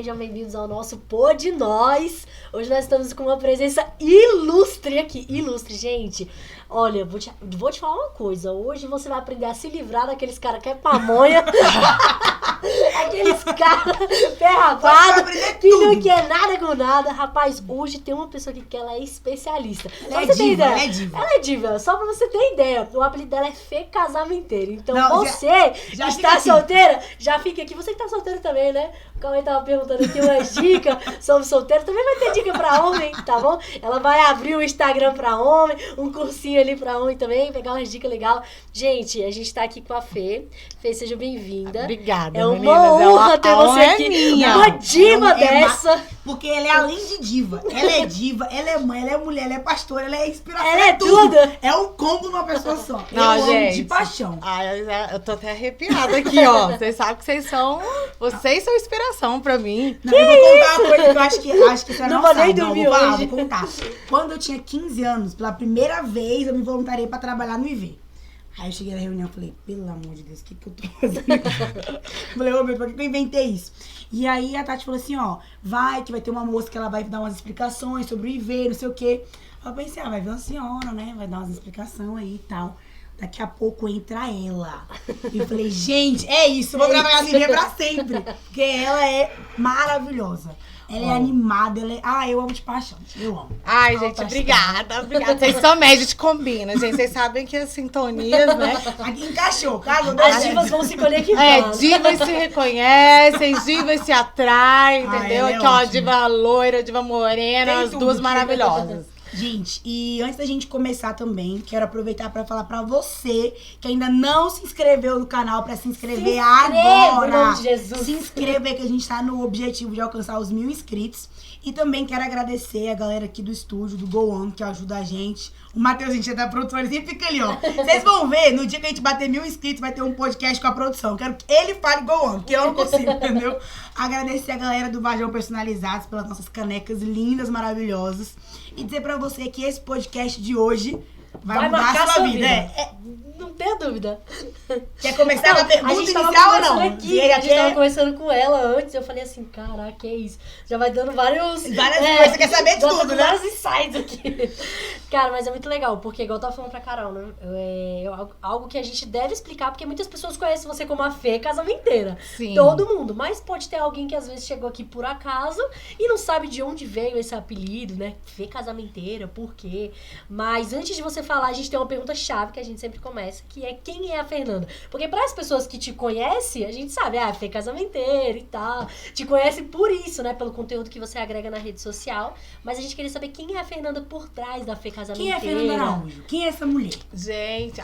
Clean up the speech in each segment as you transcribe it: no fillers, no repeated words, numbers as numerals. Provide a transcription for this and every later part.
sejam bem-vindos ao nosso Pod Nós. Hoje nós estamos com uma presença ilustre aqui. Ilustre, gente. Olha, vou te falar uma coisa. Hoje você vai aprender a se livrar daqueles caras que é pamonha. Aqueles caras ferrapados que não quer nada com nada. Rapaz, hoje tem uma pessoa aqui que ela é especialista. Ela é diva, ela é diva. Ela é diva, só pra você ter ideia. O apelido dela é Fê Casamenteira. Então não, você já está solteira, já fica aqui. Você que tá solteiro também, né? O Cauê tava perguntando aqui umas dicas sobre solteiro. Também vai ter dica pra homem, tá bom? Ela vai abrir um Instagram pra homem, um cursinho ali pra homem também, pegar umas dicas legais. Gente, a gente tá aqui com a Fê. Fê, seja bem-vinda. Obrigada, é uma meninas. honra ter você aqui. Minha. Uma diva dessa. Porque ela é além de diva. Ela é diva, ela é mãe, ela é mulher, ela é pastora, ela é inspiração. Ela é tudo. É um combo numa pessoa só. Não, eu gente. amo de paixão. Eu tô até arrepiada aqui, ó. Vocês sabem que vocês são inspiração pra mim. Não, eu vou contar uma coisa que eu acho que você não vou sabe. nem dormir vou hoje. contar. Quando eu tinha 15 anos, pela primeira vez, eu me voluntariei pra trabalhar no IV. Aí eu cheguei na reunião e falei, pelo amor de Deus, o que eu tô fazendo aqui? Falei, ô meu, por que eu inventei isso? E aí a Tati falou assim, ó, que vai ter uma moça que ela vai dar umas explicações sobre o IV, não sei o quê. Aí eu pensei, vai ver uma senhora, né? Vai dar umas explicações aí e tal. Daqui a pouco entra ela. E eu falei, gente, é isso, eu vou trabalhar no IV pra sempre. Porque ela é maravilhosa. Ela é animada, ela é... eu amo de paixão, eu amo. Ai, gente, obrigada. Vocês são médios, a gente combina, gente. Vocês sabem que as sintonias, né? Aqui encaixou, cara. As divas vão se conectar. Divas se reconhecem, divas se atraem, entendeu? É Aqui, ó, ótimo. diva loira, diva morena, Tem as tudo. duas maravilhosas. Gente, e antes da gente começar também, quero aproveitar pra falar pra você que ainda não se inscreveu no canal pra se inscrever agora. Em nome de Jesus. Se inscrever que a gente tá no objetivo de alcançar os 1000 inscritos. E também quero agradecer a galera aqui do estúdio, do Go On, que ajuda a gente. O Matheus, a gente já tá produtor, ele sempre fica ali, ó. Vocês vão ver, no dia que a gente bater 1000 inscritos, vai ter um podcast com a produção. Quero que ele fale Go On, porque eu não consigo, entendeu? Agradecer a galera do Varjão Personalizados pelas nossas canecas lindas, maravilhosas. E dizer pra você que esse podcast de hoje vai mudar marcar a sua vida. Não tenha dúvida. Quer começar com a pergunta a gente tava inicial ou não? conversando aqui, a gente tava conversando com ela antes, eu falei assim, caraca, que é isso? Já vai dando várias coisas, você quer saber de já tudo, tá com né? vários insights aqui. Cara, mas é muito legal, porque igual eu tava falando pra Carol, né? Algo que a gente deve explicar, porque muitas pessoas conhecem você como a Fê Casamenteira. Sim. Todo mundo. Mas pode ter alguém que às vezes chegou aqui por acaso e não sabe de onde veio esse apelido, né? Fê Casamenteira, por quê? Mas antes de você falar, a gente tem uma pergunta-chave que a gente sempre começa, que é quem é a Fernanda? Porque para as pessoas que te conhecem, a gente sabe, Fê Casamenteira e tal. Te conhece por isso, né? Pelo conteúdo que você agrega na rede social. Mas a gente queria saber quem é a Fernanda por trás da Fê Casamenteira. Quem é a Fernanda Araújo? Quem é essa mulher? Gente.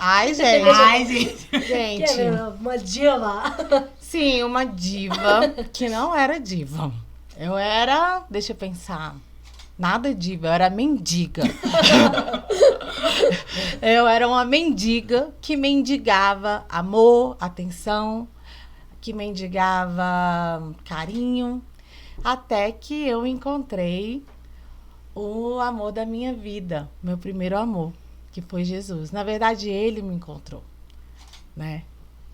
Gente. Quem é uma diva? Sim, uma diva que não era diva. Eu era, deixa eu pensar, nada diva, eu era mendiga. Eu era uma mendiga que mendigava amor, atenção, que mendigava carinho, até que eu encontrei o amor da minha vida, meu primeiro amor, que foi Jesus. Na verdade, ele me encontrou, né?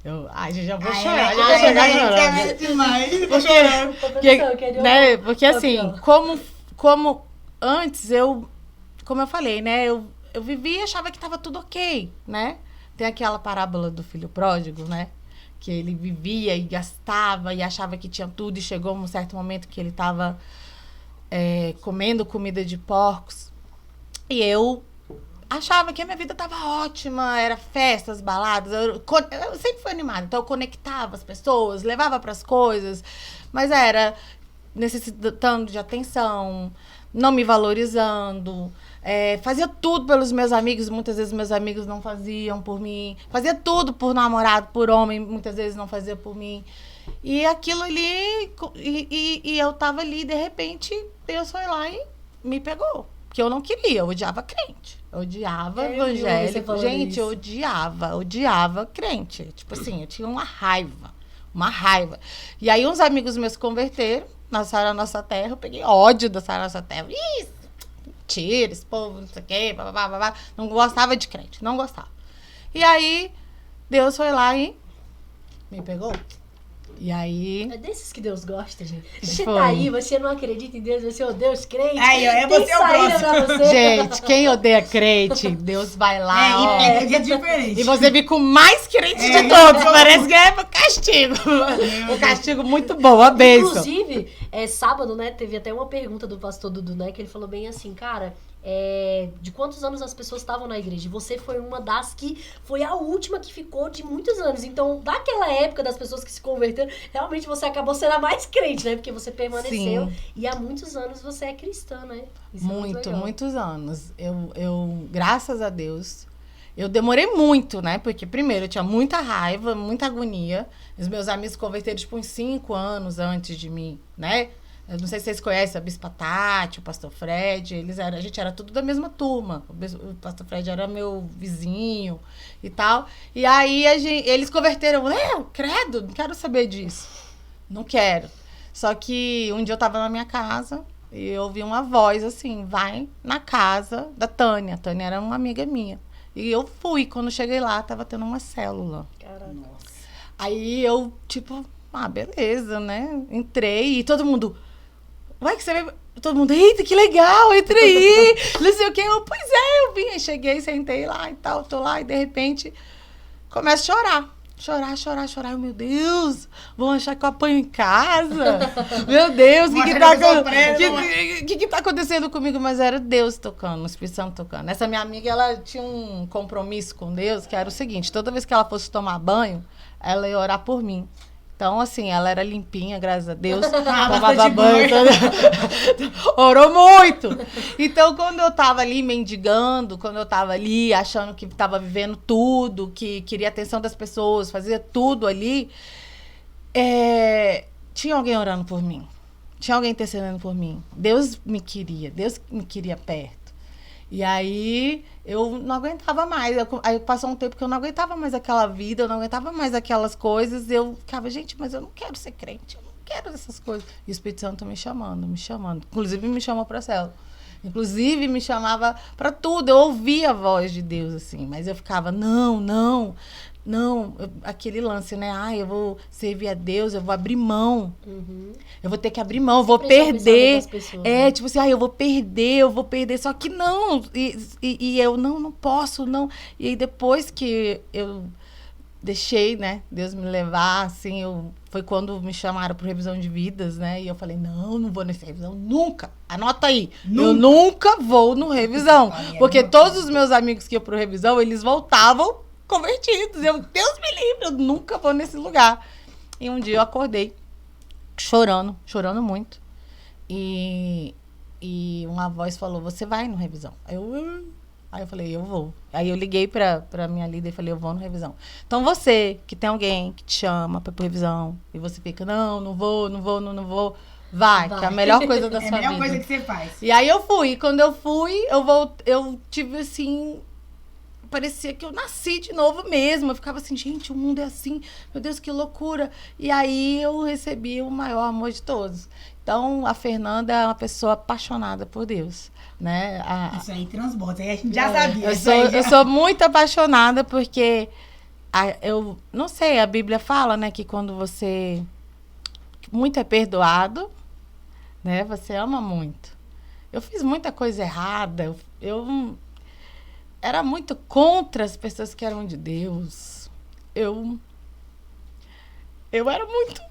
Já vou chorar, já vou chegar chorando. Porque assim, como antes como eu falei, né? Eu vivia e achava que tava tudo ok, né? Tem aquela parábola do filho pródigo, né? Que ele vivia e gastava e achava que tinha tudo e chegou um certo momento que ele tava comendo comida de porcos. E eu achava que a minha vida tava ótima, era festas, baladas, eu sempre fui animada, então eu conectava as pessoas, levava pras coisas, mas era necessitando de atenção, não me valorizando, fazia tudo pelos meus amigos, muitas vezes meus amigos não faziam por mim, fazia tudo por namorado, por homem, muitas vezes não fazia por mim, e aquilo ali, e eu tava ali, de repente, Deus foi lá e me pegou. Que eu não queria, eu odiava crente. Eu odiava evangélico. Gente, eu odiava crente. Tipo assim, eu tinha uma raiva. E aí uns amigos meus se converteram na Sara Nossa Terra, eu peguei ódio da Sara Nossa Terra. Isso, mentira, esse povo, não sei o quê, blá. Não gostava de crente, não gostava. E aí, Deus foi lá e me pegou. E aí... É desses que Deus gosta, gente. Você Foi. tá aí, você não acredita em Deus, você odeia os crentes. Aí, ó, é tem você o saída próximo. pra você. Gente, quem odeia crente, Deus vai lá, ó. É diferente. E você fica com mais crente É, de todos. Parece que é castigo. Um castigo muito bom, a bênção. Inclusive, sábado, né, teve até uma pergunta do pastor Dudu, né, que ele falou bem assim, cara, de quantos anos as pessoas estavam na igreja? Você foi uma das que foi a última que ficou de muitos anos. Então, daquela época das pessoas que se converteram, realmente você acabou sendo a mais crente, né? Porque você permaneceu. Sim. E há muitos anos você é cristã, né? Isso é muito legal. Muitos anos. Eu, graças a Deus, eu demorei muito, né? Porque, primeiro, eu tinha muita raiva, muita agonia. Os meus amigos se converteram, tipo, uns 5 anos antes de mim, né? Eu não sei se vocês conhecem a Bispa Tati, o Pastor Fred. A gente era tudo da mesma turma. O Pastor Fred era meu vizinho e tal. E aí, eles converteram. Credo, não quero saber disso. Não quero. Só que um dia eu tava na minha casa e eu ouvi uma voz assim, vai na casa da Tânia. A Tânia era uma amiga minha. E eu fui. Quando cheguei lá, tava tendo uma célula. Caraca. Aí eu, tipo, beleza, né? Entrei e todo mundo... Vai que você vai... Todo mundo, eita, que legal, entra aí. Não sei o que. Pois é, eu vim. Aí cheguei, sentei lá e tal, tô lá. E de repente, começo a chorar. Chorar. Meu Deus, vão achar que eu apanho em casa. Meu Deus, o que tá acontecendo comigo? Mas era Deus tocando, o Espírito Santo tocando. Essa minha amiga, ela tinha um compromisso com Deus, que era o seguinte, toda vez que ela fosse tomar banho, ela ia orar por mim. Então, assim, ela era limpinha, graças a Deus. Tomava banho. Orou muito. Então, quando eu tava ali mendigando, quando eu tava ali achando que tava vivendo tudo, que queria a atenção das pessoas, fazia tudo ali, tinha alguém orando por mim. Tinha alguém intercedendo por mim. Deus me queria perto. E aí, eu não aguentava mais. Aí passou um tempo que eu não aguentava mais aquela vida, eu não aguentava mais aquelas coisas. Eu ficava, gente, mas eu não quero ser crente, eu não quero essas coisas. E o Espírito Santo me chamando. Inclusive, me chamou pra célula. Inclusive, me chamava pra tudo. Eu ouvia a voz de Deus, assim. Mas eu ficava, não. Aquele lance, né? Eu vou servir a Deus, eu vou abrir mão. Uhum. Eu vou ter que abrir mão, eu vou Sempre perder. pessoas, né? Tipo assim, eu vou perder. Só que não. E eu, não posso, não. E aí, depois que eu deixei, né, Deus me levar, assim, foi quando me chamaram para revisão de vidas, né? E eu falei, não vou nessa revisão, nunca. Anota aí. Eu nunca vou no revisão. Porque todos os meus amigos que iam pro revisão, eles voltavam convertidos. Deus me livre, eu nunca vou nesse lugar. E um dia eu acordei chorando muito. E uma voz falou, você vai no revisão? Aí eu falei, eu vou. Aí eu liguei pra minha líder e falei, eu vou no revisão. Então você, que tem alguém que te chama pra ir pro revisão, e você fica, não vou. Vai, que é a melhor coisa da sua vida. É a melhor coisa que você faz. E aí eu fui. E quando eu fui, eu tive assim... Parecia que eu nasci de novo mesmo. Eu ficava assim, gente, o mundo é assim. Meu Deus, que loucura. E aí eu recebi o maior amor de todos. Então, a Fernanda é uma pessoa apaixonada por Deus, né? Isso aí transborda. Aí a gente já sabia. Eu sou muito apaixonada porque... eu não sei, a Bíblia fala, né, que quando você... Muito é perdoado, né? Você ama muito. Eu fiz muita coisa errada. Eu era muito contra as pessoas que eram de Deus. Eu era muito...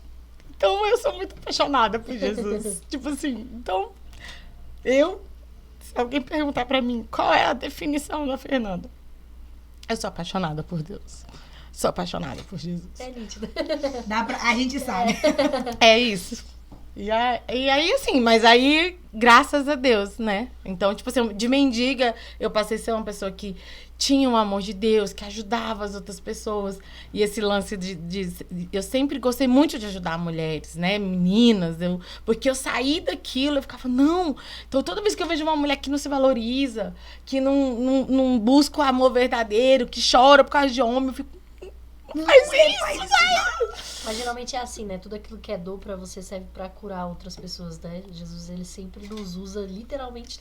Então, eu sou muito apaixonada por Jesus. Tipo assim, então... Se alguém perguntar pra mim qual é a definição da Fernanda, eu sou apaixonada por Deus. Sou apaixonada por Jesus. É nítido. A gente sabe. É isso. E aí, assim, mas aí, graças a Deus, né? Então, tipo assim, de mendiga, eu passei a ser uma pessoa que tinha o amor de Deus, que ajudava as outras pessoas. E esse lance eu sempre gostei muito de ajudar mulheres, né? Meninas, porque eu saí daquilo, eu ficava, não. Então, toda vez que eu vejo uma mulher que não se valoriza, que não busca o amor verdadeiro, que chora por causa de homem, eu fico, faz isso. Mas geralmente é assim, né? Tudo aquilo que é dor pra você serve pra curar outras pessoas, né? Jesus, ele sempre nos usa literalmente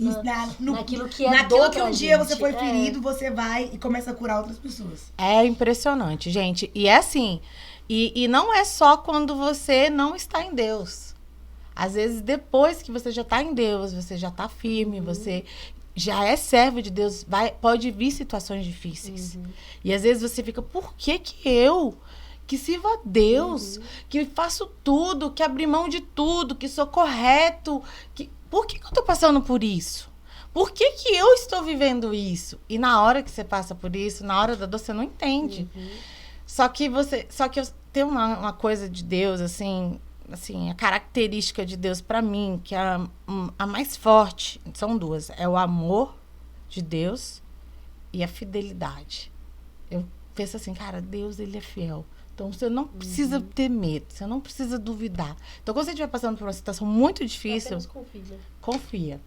naquilo que é naquilo dor que pra um dia gente. você foi ferido, você vai e começa a curar outras pessoas. É impressionante, gente. E é assim, E não é só quando você não está em Deus. Às vezes, depois que você já está em Deus, você já está firme, você já é servo de Deus, pode vir situações difíceis. E às vezes você fica, por que eu, que sirvo a Deus, que faço tudo, que abri mão de tudo, que sou correto, por que eu estou passando por isso? Por que eu estou vivendo isso? E na hora que você passa por isso, na hora da dor, você não entende. Só que eu tenho uma coisa de Deus, assim, a característica de Deus pra mim, que é a mais forte, são duas. É o amor de Deus e a fidelidade. Eu penso assim, cara, Deus, ele é fiel. Então, você não precisa ter medo, você não precisa duvidar. Então, quando você estiver passando por uma situação muito difícil, confia.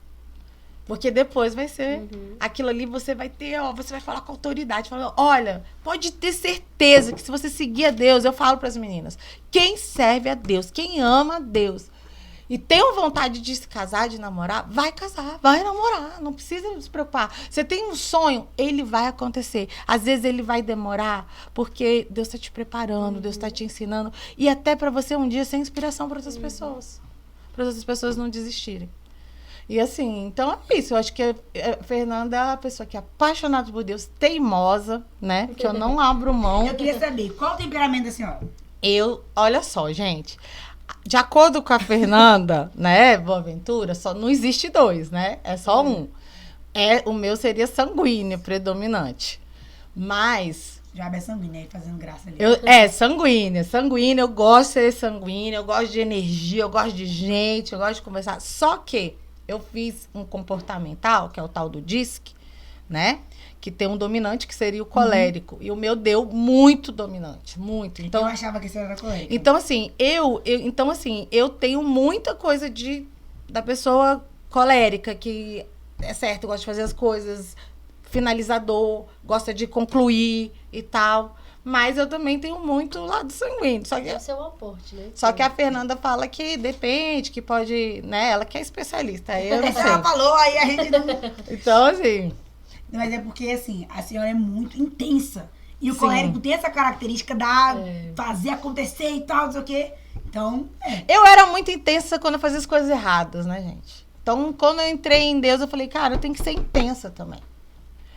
Porque depois vai ser aquilo ali, você vai ter, você vai falar com autoridade, falando, olha, pode ter certeza que se você seguir a Deus, eu falo para as meninas, quem serve a Deus, quem ama a Deus e tem vontade de se casar, de namorar, vai casar, vai namorar, não precisa se preocupar. Você tem um sonho, ele vai acontecer. Às vezes ele vai demorar, porque Deus está te preparando, Deus está te ensinando, e até para você um dia ser inspiração para outras pessoas, para outras pessoas não desistirem. E assim, então é isso. Eu acho que a Fernanda é a pessoa que é apaixonada por Deus, teimosa, né? Que eu não abro mão. Eu queria saber, qual o temperamento da senhora? Olha só, gente. De acordo com a Fernanda, né, Boaventura, só não existe dois, né? É só um. O meu seria sanguíneo, predominante. Mas... Já é sanguíneo, aí fazendo graça ali. Sanguínea. Eu gosto de ser sanguínea, eu gosto de energia, eu gosto de gente, eu gosto de conversar. Só que eu fiz um comportamental, que é o tal do DISC, né? Que tem um dominante, que seria o colérico. E o meu deu muito dominante, muito. Então, eu achava que esse era colérico. Então, assim, eu tenho muita coisa da pessoa colérica, que é certo, gosta de fazer as coisas, finalizador, gosta de concluir e tal. Mas eu também tenho muito lado sanguíneo. Só que, esse é o aporte, né? Só que a Fernanda fala que depende, que pode, né? Ela que é especialista. Eu não sei. Ela falou, aí a gente não... Então, assim... Mas é porque, assim, a senhora é muito intensa. E o colérico tem essa característica da fazer acontecer e tal, não sei o quê. Então, Eu era muito intensa quando eu fazia as coisas erradas, né, gente? Então, quando eu entrei em Deus, eu falei, cara, eu tenho que ser intensa também.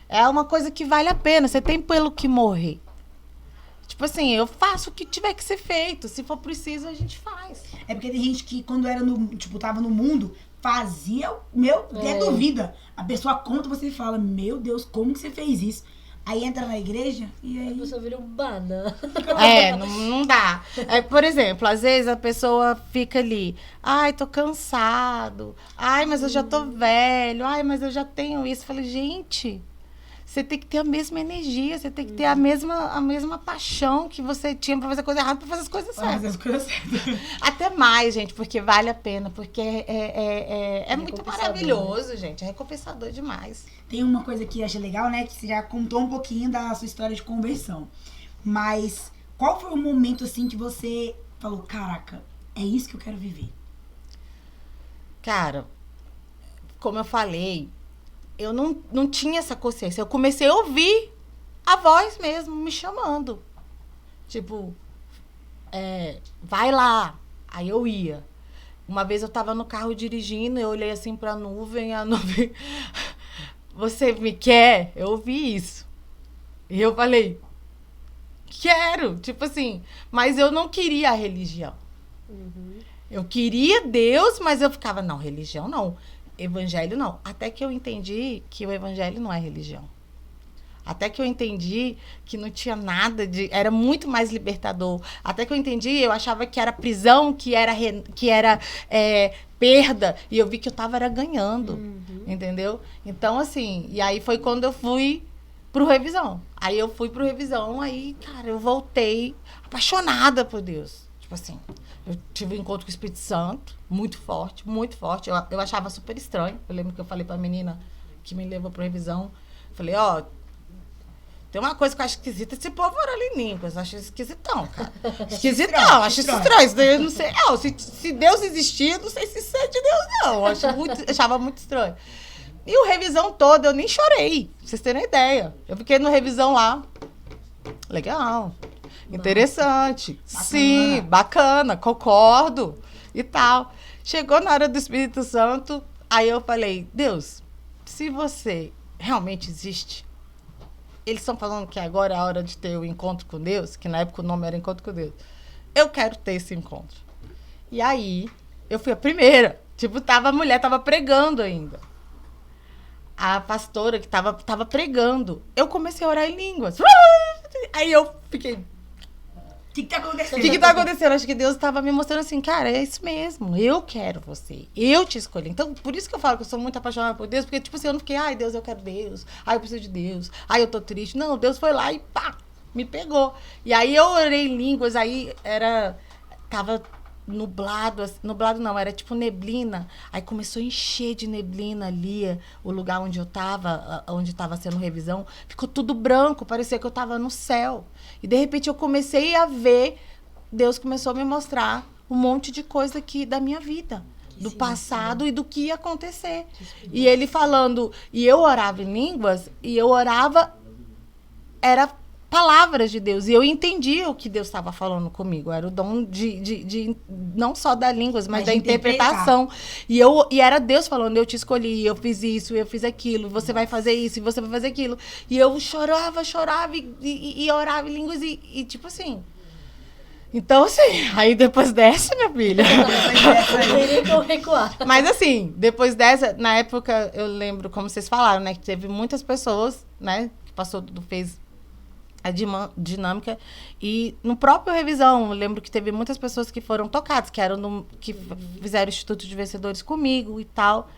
É uma coisa que vale a pena. Você tem pelo que morrer. Tipo assim, eu faço o que tiver que ser feito. Se for preciso, a gente faz. É porque tem gente que, quando era tava no mundo, fazia, até duvida. A pessoa conta, você fala, meu Deus, como que você fez isso? Aí entra na igreja e aí... A pessoa vira um banana. Não dá. Por exemplo, às vezes a pessoa fica ali, ai, tô cansado. Ai, mas eu já tô velho. Ai, mas eu já tenho isso. Eu falei, gente... Você tem que ter a mesma energia, você tem que ter a mesma paixão que você tinha pra fazer coisa errada, pra fazer as coisas certas. Fazer as coisas certas. Até mais, gente, porque vale a pena, porque é muito maravilhoso, né? Gente. É recompensador demais. Tem uma coisa que eu achei legal, né? Que você já contou um pouquinho da sua história de conversão. Mas qual foi o momento, assim, que você falou, caraca, é isso que eu quero viver? Cara, como eu falei... Eu não tinha essa consciência. Eu comecei a ouvir a voz mesmo me chamando. Tipo, vai lá. Aí eu ia. Uma vez eu tava no carro dirigindo, eu olhei assim pra nuvem, a nuvem... Você me quer? Eu ouvi isso. E eu falei, quero. Tipo assim, mas eu não queria a religião. Eu queria Deus, mas eu ficava, não, religião não. Evangelho não. Até que eu entendi que o evangelho não é religião. Até que eu entendi que não tinha nada de... Era muito mais libertador. Até que eu entendi, eu achava que era prisão, que era perda. E eu vi que eu tava ganhando. Entendeu? Então, assim... E aí foi quando eu fui pro Revisão. Aí eu fui pro Revisão, aí, cara, eu voltei apaixonada por Deus. Tipo assim... Eu tive um encontro com o Espírito Santo, muito forte, muito forte. Eu achava super estranho. Eu lembro que eu falei pra menina que me levou pra Revisão. Falei, tem uma coisa que eu acho esquisita. Esse povo ora ali limpo. Eu acho esquisitão, cara. Esquisitão, acho estranho. Isso daí eu não sei. Se Deus existia, não sei se isso é de Deus, não. Eu achava muito estranho. E o Revisão todo, eu nem chorei. Pra vocês terem ideia. Eu fiquei no Revisão lá. Legal. interessante. Sim, bacana, concordo e tal. Chegou na hora do Espírito Santo, aí eu falei, Deus, se você realmente existe, eles estão falando que agora é a hora de ter o encontro com Deus, que na época o nome era Encontro com Deus. Eu quero ter esse encontro. E aí, eu fui a primeira. Tipo, a mulher tava pregando ainda. A pastora que tava pregando. Eu comecei a orar em línguas. Aí eu fiquei... O que tá acontecendo? O que tá acontecendo? Acho que Deus tava me mostrando assim, cara, é isso mesmo. Eu quero você. Eu te escolhi. Então, por isso que eu falo que eu sou muito apaixonada por Deus. Porque, tipo assim, eu não fiquei, ai, Deus, eu quero Deus. Ai, eu preciso de Deus. Ai, eu tô triste. Não, Deus foi lá e pá, me pegou. E aí eu orei em línguas. Aí tava nublado. Nublado não, era tipo neblina. Aí começou a encher de neblina ali. O lugar onde eu tava, onde tava sendo revisão. Ficou tudo branco. Parecia que eu tava no céu. E, de repente, eu comecei a ver, Deus começou a me mostrar um monte de coisa aqui da minha vida, do passado e do que ia acontecer. E ele falando, e eu orava em línguas, e eu orava, era palavras de Deus. E eu entendia o que Deus estava falando comigo. Era o dom de não só das línguas, mas da interpretação. E era Deus falando, eu te escolhi, eu fiz isso, eu fiz aquilo, você vai fazer isso, e você vai fazer aquilo. E eu chorava e orava em línguas e tipo assim... Então, assim, aí depois dessa, minha filha... Mas assim, depois dessa, na época, eu lembro, como vocês falaram, né? Que teve muitas pessoas, né? Que fez a dinâmica. E no próprio revisão, eu lembro que teve muitas pessoas que foram tocadas, que fizeram o Instituto de Vencedores comigo e tal.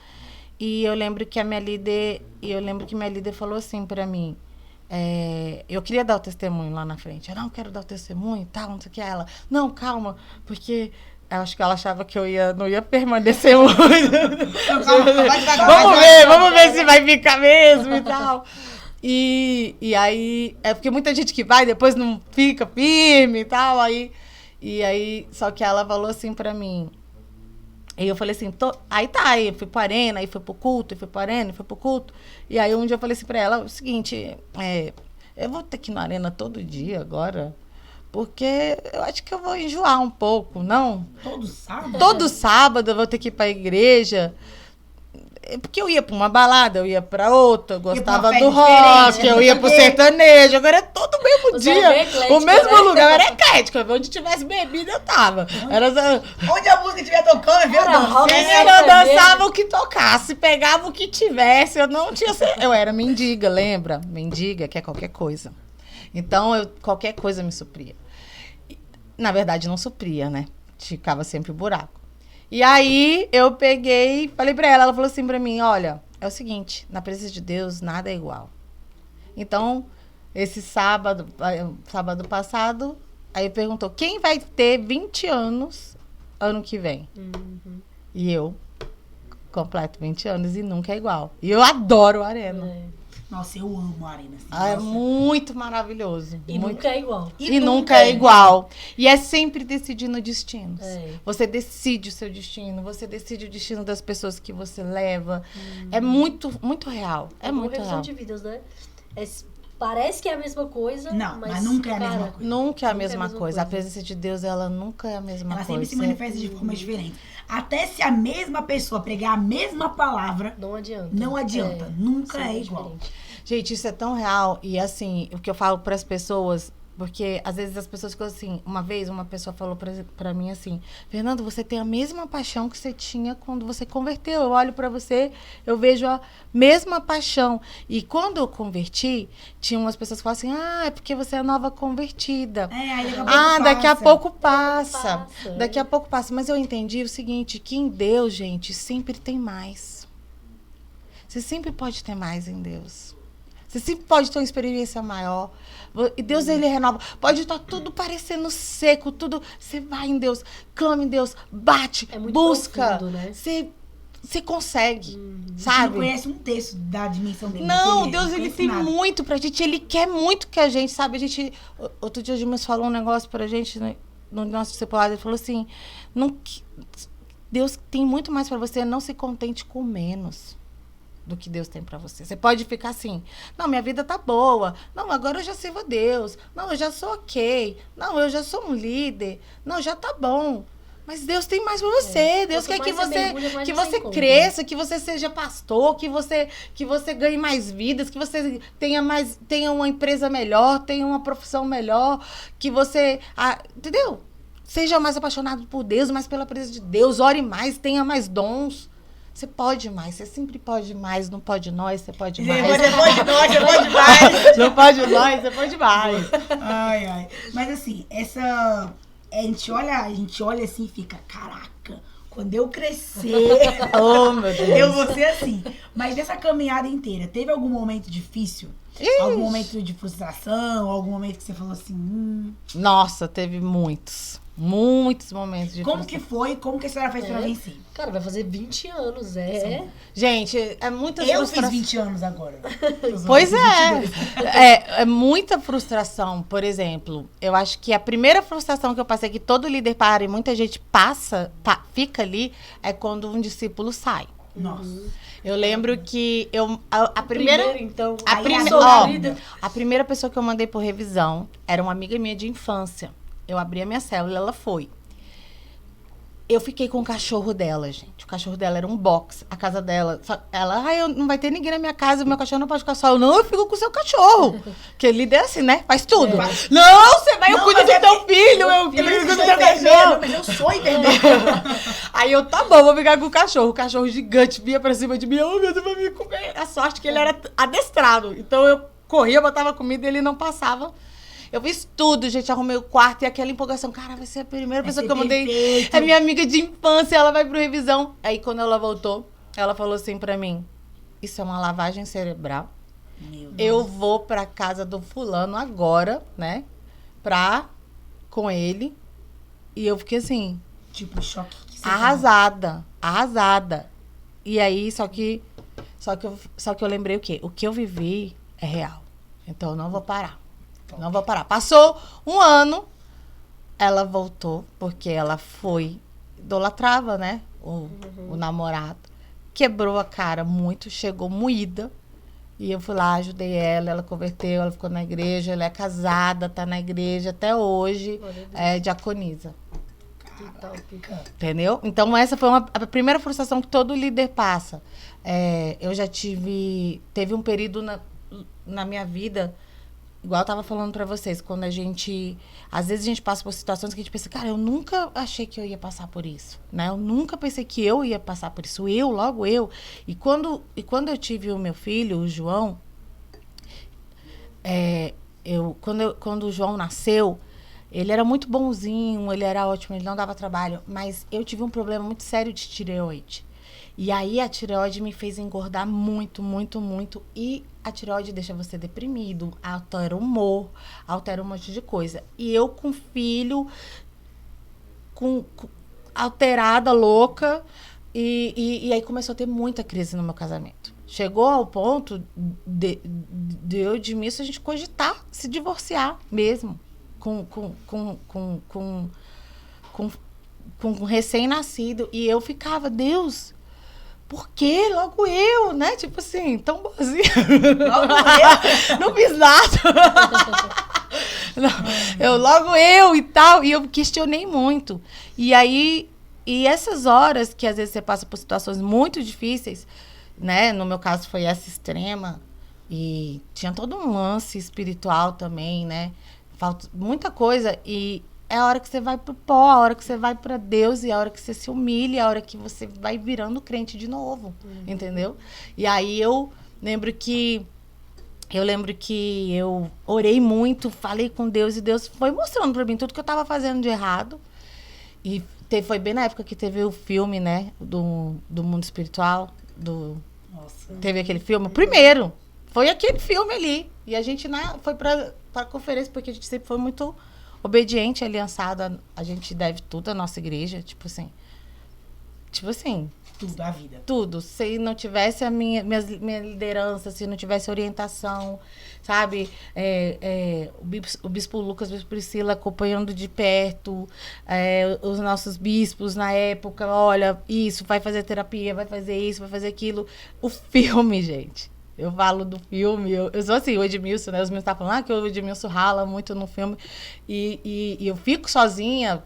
E eu lembro que minha líder falou assim pra mim, eu queria dar o testemunho lá na frente. Eu não quero dar o testemunho e tal, não sei o que. Ela, não, calma, porque eu acho que ela achava que não ia permanecer muito. Vamos ver se vai ficar mesmo e tal. E aí, porque muita gente que vai depois não fica firme e tal, aí, só que ela falou assim pra mim, e eu falei assim, aí eu fui pra arena, aí fui pro culto, e aí um dia eu falei assim pra ela, o seguinte, eu vou ter que ir na arena todo dia agora, porque eu acho que eu vou enjoar um pouco, não? Todo sábado? Todo sábado eu vou ter que ir pra igreja. Porque eu ia pra uma balada, eu ia pra outra, eu gostava do rock, eu ia pro sertanejo. Agora é todo mesmo dia. O mesmo lugar, era eclética. Onde tivesse bebida, eu tava. Onde a música estiver tocando, eu dançava o que tocasse, pegava o que tivesse. Eu não tinha... Eu era mendiga, lembra? Mendiga, que é qualquer coisa. Então, qualquer coisa me supria. Na verdade, não supria, né? Ficava sempre o buraco. E aí, eu peguei, falei pra ela falou assim pra mim, olha, é o seguinte, na presença de Deus, nada é igual. Então, esse sábado passado, aí perguntou, quem vai ter 20 anos ano que vem? Uhum. E eu completo 20 anos e nunca é igual. E eu adoro a arena. Nossa, eu amo a arena. Assim, é muito maravilhoso. E nunca é igual. E nunca é igual. E é sempre decidindo destinos. Você decide o seu destino, você decide o destino das pessoas que você leva. É muito, muito real. É muito real. De vidas, né? Parece que é a mesma coisa, mas nunca é a mesma coisa. Nunca é a mesma coisa. A presença de Deus, ela nunca é a mesma coisa. Ela sempre se manifesta de formas diferentes. Até se a mesma pessoa pregar a mesma palavra, não adianta. Não adianta. Nunca é igual. Diferente. Gente, isso é tão real. E assim, o que eu falo para as pessoas, porque às vezes as pessoas ficam assim, uma vez uma pessoa falou pra mim assim, Fernando, você tem a mesma paixão que você tinha quando você converteu. Eu olho pra você, eu vejo a mesma paixão. E quando eu converti, tinha umas pessoas que falavam assim, é porque você é nova convertida. Daqui a pouco passa. Daqui a pouco passa. Mas eu entendi o seguinte, que em Deus, gente, sempre tem mais. Você sempre pode ter mais em Deus. Você sempre pode ter uma experiência maior. E Deus, ele renova. Pode estar tudo parecendo seco, tudo. Você vai em Deus, clama em Deus, bate, busca. Profundo, né? Você consegue, sabe? Você não conhece um terço da dimensão dele. Não, Deus, ele tem muito pra gente. Ele quer muito que a gente, sabe? Outro dia, o Gilmas falou um negócio pra gente, né, no nosso discipulado. Ele falou assim, Deus tem muito mais pra você. Não se contente com menos. do que Deus tem pra você. Você pode ficar assim, não, minha vida tá boa, não, agora eu já sirvo a Deus, não, eu já sou ok, não, eu já sou um líder, não, já tá bom. Mas Deus tem mais pra você. Deus quer que você cresça, que você seja pastor, que você ganhe mais vidas, que você tenha uma empresa melhor, tenha uma profissão melhor, que você, entendeu? Seja mais apaixonado por Deus, mais pela presença de Deus, ore mais, tenha mais dons. Você pode mais, você sempre pode mais, não pode nós, você pode mais. Você pode nós, você pode mais. Não pode nós, você pode mais. Ai. Mas assim, a gente olha assim e fica, caraca, quando eu crescer, Oh, meu Deus. eu vou ser assim. Mas nessa caminhada inteira, teve algum momento difícil? Ixi. Algum momento de frustração? Algum momento que você falou assim, Nossa, teve muitos momentos de como que foi? Como que a senhora fez pra vencer? Cara, vai fazer 20 anos, Gente, é muita Eu fiz frustração. 20 anos agora. Pois Eu fiz 22. é muita frustração. Por exemplo, eu acho que a primeira frustração que eu passei, que todo líder para e muita gente fica ali, é quando um discípulo sai. Nossa. Eu lembro que a primeira... então, A primeira pessoa que eu mandei por revisão era uma amiga minha de infância. Eu abri a minha célula e ela foi. Eu fiquei com o cachorro dela, gente. O cachorro dela era um box. A casa dela... não vai ter ninguém na minha casa, meu cachorro não pode ficar só. Eu fico com o seu cachorro. Porque líder é assim, né? Faz tudo. Não, você vai, eu cuido do teu filho. Eu cuido do teu cachorro. Mas eu sou enfermeira. Aí tá bom, vou ficar com o cachorro. O cachorro gigante vinha pra cima de mim. Oh, meu Deus, vai me comer. A sorte que ele era adestrado. Então eu corria, botava comida e ele não passava. Eu fiz tudo, gente, arrumei o quarto e aquela empolgação. Cara, vai ser a primeira pessoa que eu mandei. Perfeito. É minha amiga de infância, ela vai pro revisão. Aí quando ela voltou, ela falou assim pra mim, isso é uma lavagem cerebral. Meu Deus. Eu vou pra casa do fulano agora, né? Com ele. E eu fiquei assim, Tipo, choque. Que você arrasada. E aí, só que eu lembrei o quê? O que eu vivi é real. Então eu não vou parar. Não vou parar. Passou um ano, ela voltou, porque ela idolatrava, né? O namorado. Quebrou a cara muito, chegou moída. E eu fui lá, ajudei ela converteu, ela ficou na igreja, ela é casada, tá na igreja até hoje, diaconisa. Que top. Entendeu? Então, essa foi a primeira frustração que todo líder passa. Eu já teve um período na minha vida, igual eu tava falando pra vocês, quando às vezes a gente passa por situações que a gente pensa, cara, eu nunca achei que eu ia passar por isso, né? Eu nunca pensei que eu ia passar por isso. Logo eu. E quando eu tive o meu filho, o João, quando o João nasceu, ele era muito bonzinho, ele era ótimo, ele não dava trabalho, mas eu tive um problema muito sério de tireoide. E aí a tireoide me fez engordar muito, muito, muito. E a tireoide deixa você deprimido, altera o humor, altera um monte de coisa. E eu com filho, alterada, louca, e aí começou a ter muita crise no meu casamento. Chegou ao ponto de eu e de Misso a gente cogitar se divorciar mesmo. Com um recém-nascido. E eu ficava, Deus... Por quê? Logo eu, né? Tipo assim, tão boazinha. Logo eu. Não fiz nada. Logo eu e tal. E eu questionei muito. E aí, essas horas que às vezes você passa por situações muito difíceis, né? No meu caso foi essa extrema. E tinha todo um lance espiritual também, né? Falta muita coisa. E é a hora que você vai pro pó, a hora que você vai pra Deus, e a hora que você se humilha, a hora que você vai virando crente de novo, entendeu? E aí eu lembro que eu orei muito, falei com Deus, e Deus foi mostrando pra mim tudo que eu tava fazendo de errado. E foi bem na época que teve o filme, né, do mundo espiritual, Nossa. teve aquele filme, o primeiro, foi aquele filme ali. E a gente foi pra conferência, porque a gente sempre foi muito obediente, aliançada, a gente deve tudo à nossa igreja, tipo assim, tudo, a vida. Tudo. Se não tivesse a minha liderança, se não tivesse orientação, sabe? O bispo Lucas, a bispo Priscila acompanhando de perto, os nossos bispos na época, olha, isso, vai fazer terapia, vai fazer isso, vai fazer aquilo. O filme, gente. Eu falo do filme, eu sou assim, o Edmilson, né? Os meus estavam falando que o Edmilson rala muito no filme. E eu fico sozinha.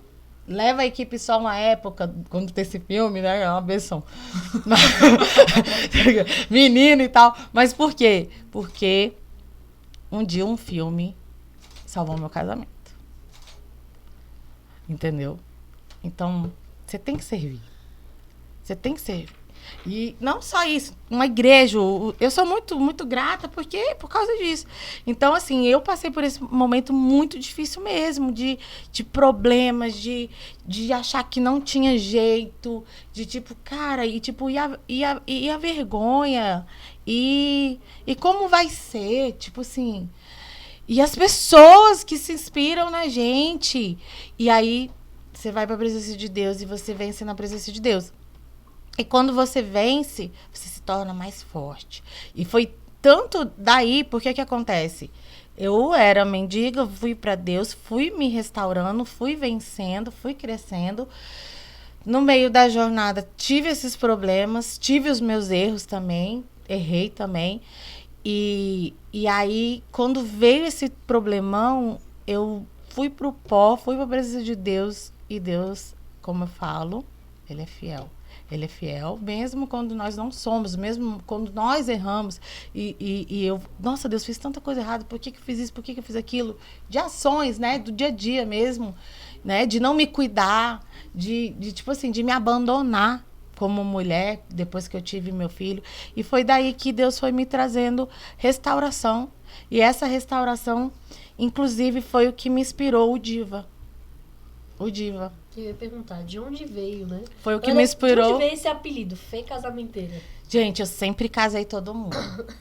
Leva a equipe só uma época, quando tem esse filme, né? É uma benção. Menino e tal. Mas por quê? Porque um dia um filme salvou meu casamento. Entendeu? Então, você tem que servir. Você tem que servir. E não só isso, uma igreja, eu sou muito, muito grata por causa disso. Então, assim, eu passei por esse momento muito difícil mesmo, de problemas, de achar que não tinha jeito, de tipo, cara, e tipo, e a vergonha, e como vai ser, tipo assim, e as pessoas que se inspiram na gente. E aí, você vai para a presença de Deus e você vence na presença de Deus. E quando você vence, você se torna mais forte. E foi tanto daí, porque que acontece? Eu era mendiga, fui para Deus, fui me restaurando, fui vencendo, fui crescendo. No meio da jornada, tive esses problemas, tive os meus erros também, errei também. E aí, quando veio esse problemão, eu fui pro pó, fui para a presença de Deus. E Deus, como eu falo, Ele é fiel. Ele é fiel, mesmo quando nós não somos, mesmo quando nós erramos. E eu, nossa, Deus, fiz tanta coisa errada, por que eu fiz isso, por que eu fiz aquilo? De ações, né, do dia a dia mesmo, né, de não me cuidar, de tipo assim, de me abandonar como mulher, depois que eu tive meu filho. E foi daí que Deus foi me trazendo restauração. E essa restauração, inclusive, foi o que me inspirou o Diva. O Diva. Eu ia perguntar, de onde veio, né? Foi o que me inspirou. De onde veio esse apelido, Fê Casamenteira? Gente, eu sempre casei todo mundo.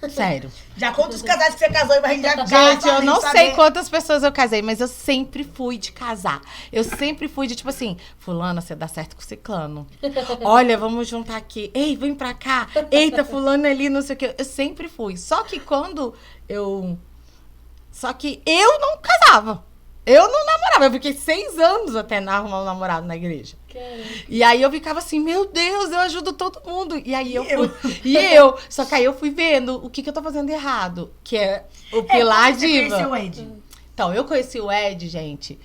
Sério. Já conta os casais que você casou e vai já. Gente, eu não sei quantas pessoas eu casei, mas eu sempre fui de casar. Eu sempre fui de, tipo assim, fulana, você dá certo com ciclano. Olha, vamos juntar aqui. Ei, vem pra cá. Eita, fulano ali, não sei o quê. Eu sempre fui. Só que eu não casava. Eu não namorava, eu fiquei 6 anos até arrumar um namorado na igreja. Caramba. E aí eu ficava assim, meu Deus, eu ajudo todo mundo. E aí eu só que aí eu fui vendo o que eu tô fazendo errado, que é o pilar Diva. Você conheceu o Ed? Então, eu conheci o Ed, gente,